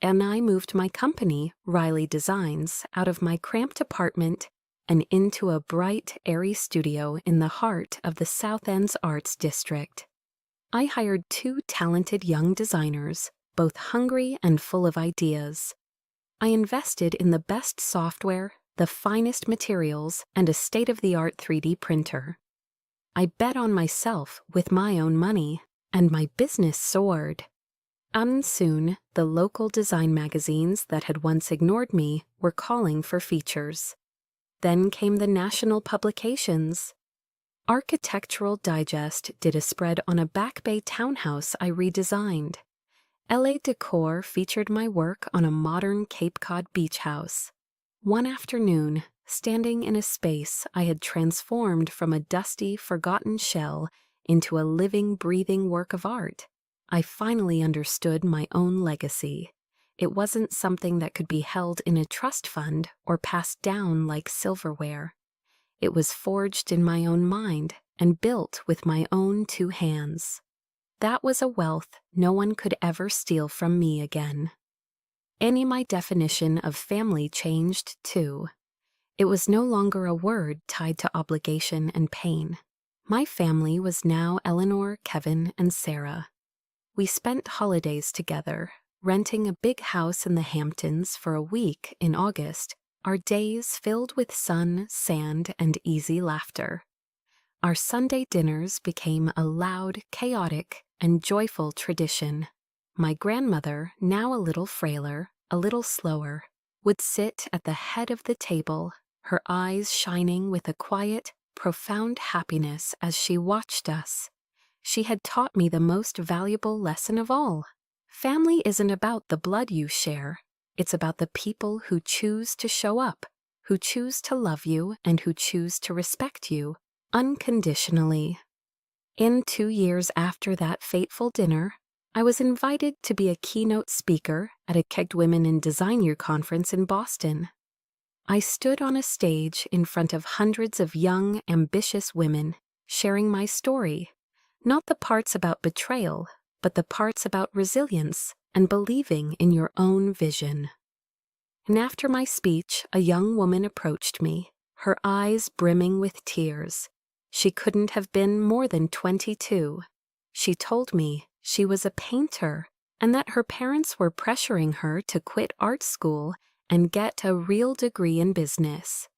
And I moved my company, Riley Designs, out of my cramped apartment and into a bright, airy studio in the heart of the South End's Arts District. I hired 2 talented young designers, both hungry and full of ideas. I invested in the best software, the finest materials, and a state-of-the-art 3D printer. I bet on myself with my own money, and my business soared. Soon, the local design magazines that had once ignored me were calling for features. Then came the national publications. Architectural Digest did a spread on a Back Bay townhouse I redesigned. LA decor featured my work on a modern Cape Cod beach house. One afternoon, standing in a space I had transformed from a dusty, forgotten shell into a living, breathing work of art, I finally understood my own legacy. It wasn't something that could be held in a trust fund or passed down like silverware. It was forged in my own mind and built with my own 2 hands. That was a wealth no one could ever steal from me again. My definition of family changed too. It was no longer a word tied to obligation and pain. My family was now Eleanor, Kevin, and Sarah. We spent holidays together, renting a big house in the Hamptons for a week in August, our days filled with sun, sand, and easy laughter. Our Sunday dinners became a loud, chaotic, and joyful tradition. My grandmother, now a little frailer, a little slower, would sit at the head of the table, her eyes shining with a quiet, profound happiness as she watched us. She had taught me the most valuable lesson of all. Family isn't about the blood you share. It's about the people who choose to show up, who choose to love you, and who choose to respect you unconditionally. 2 years after that fateful dinner, I was invited to be a keynote speaker at a Kegged Women in Design Year conference in Boston. I stood on a stage in front of hundreds of young, ambitious women, sharing my story, not the parts about betrayal, but the parts about resilience and believing in your own vision. And after my speech, a young woman approached me, her eyes brimming with tears. She couldn't have been more than 22. She told me she was a painter and that her parents were pressuring her to quit art school and get a real degree in business.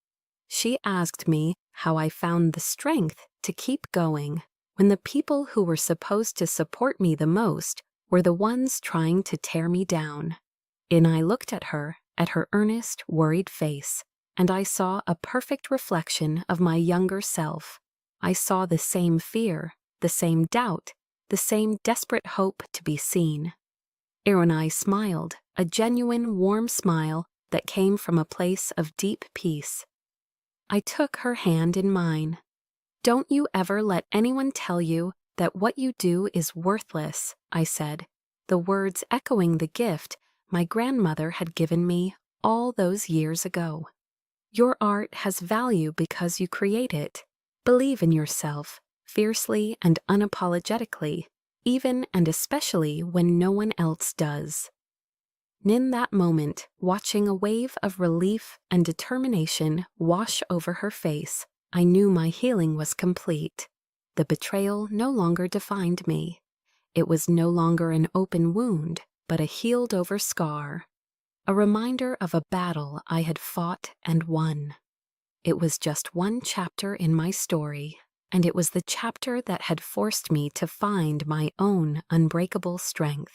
She asked me how I found the strength to keep going when the people who were supposed to support me the most were the ones trying to tear me down. And I looked at her earnest, worried face, and I saw a perfect reflection of my younger self. I saw the same fear, the same doubt, the same desperate hope to be seen. And I smiled, a genuine, warm smile that came from a place of deep peace. I took her hand in mine. "Don't you ever let anyone tell you that what you do is worthless," I said, the words echoing the gift my grandmother had given me all those years ago. "Your art has value because you create it. Believe in yourself, fiercely and unapologetically, even and especially when no one else does." In that moment, watching a wave of relief and determination wash over her face, I knew my healing was complete. The betrayal no longer defined me. It was no longer an open wound, but a healed-over scar, a reminder of a battle I had fought and won. It was just one chapter in my story, and it was the chapter that had forced me to find my own unbreakable strength.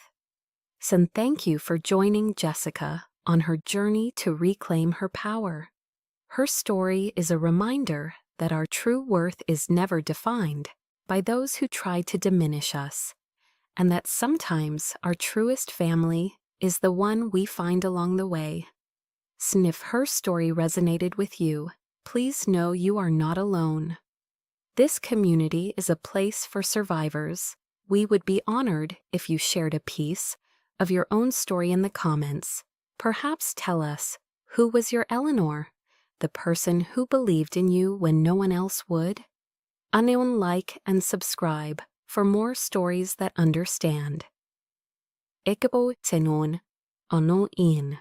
So thank you for joining Jessica on her journey to reclaim her power. Her story is a reminder that our true worth is never defined by those who try to diminish us, and that sometimes our truest family is the one we find along the way. So if her story resonated with you, please know you are not alone. This community is a place for survivors. We would be honored if you shared a piece of your own story in the comments. Perhaps tell us, who was your Eleanor? The person who believed in you when no one else would? Unknown, like and subscribe for more stories that understand. Ikabo tenon, ano in.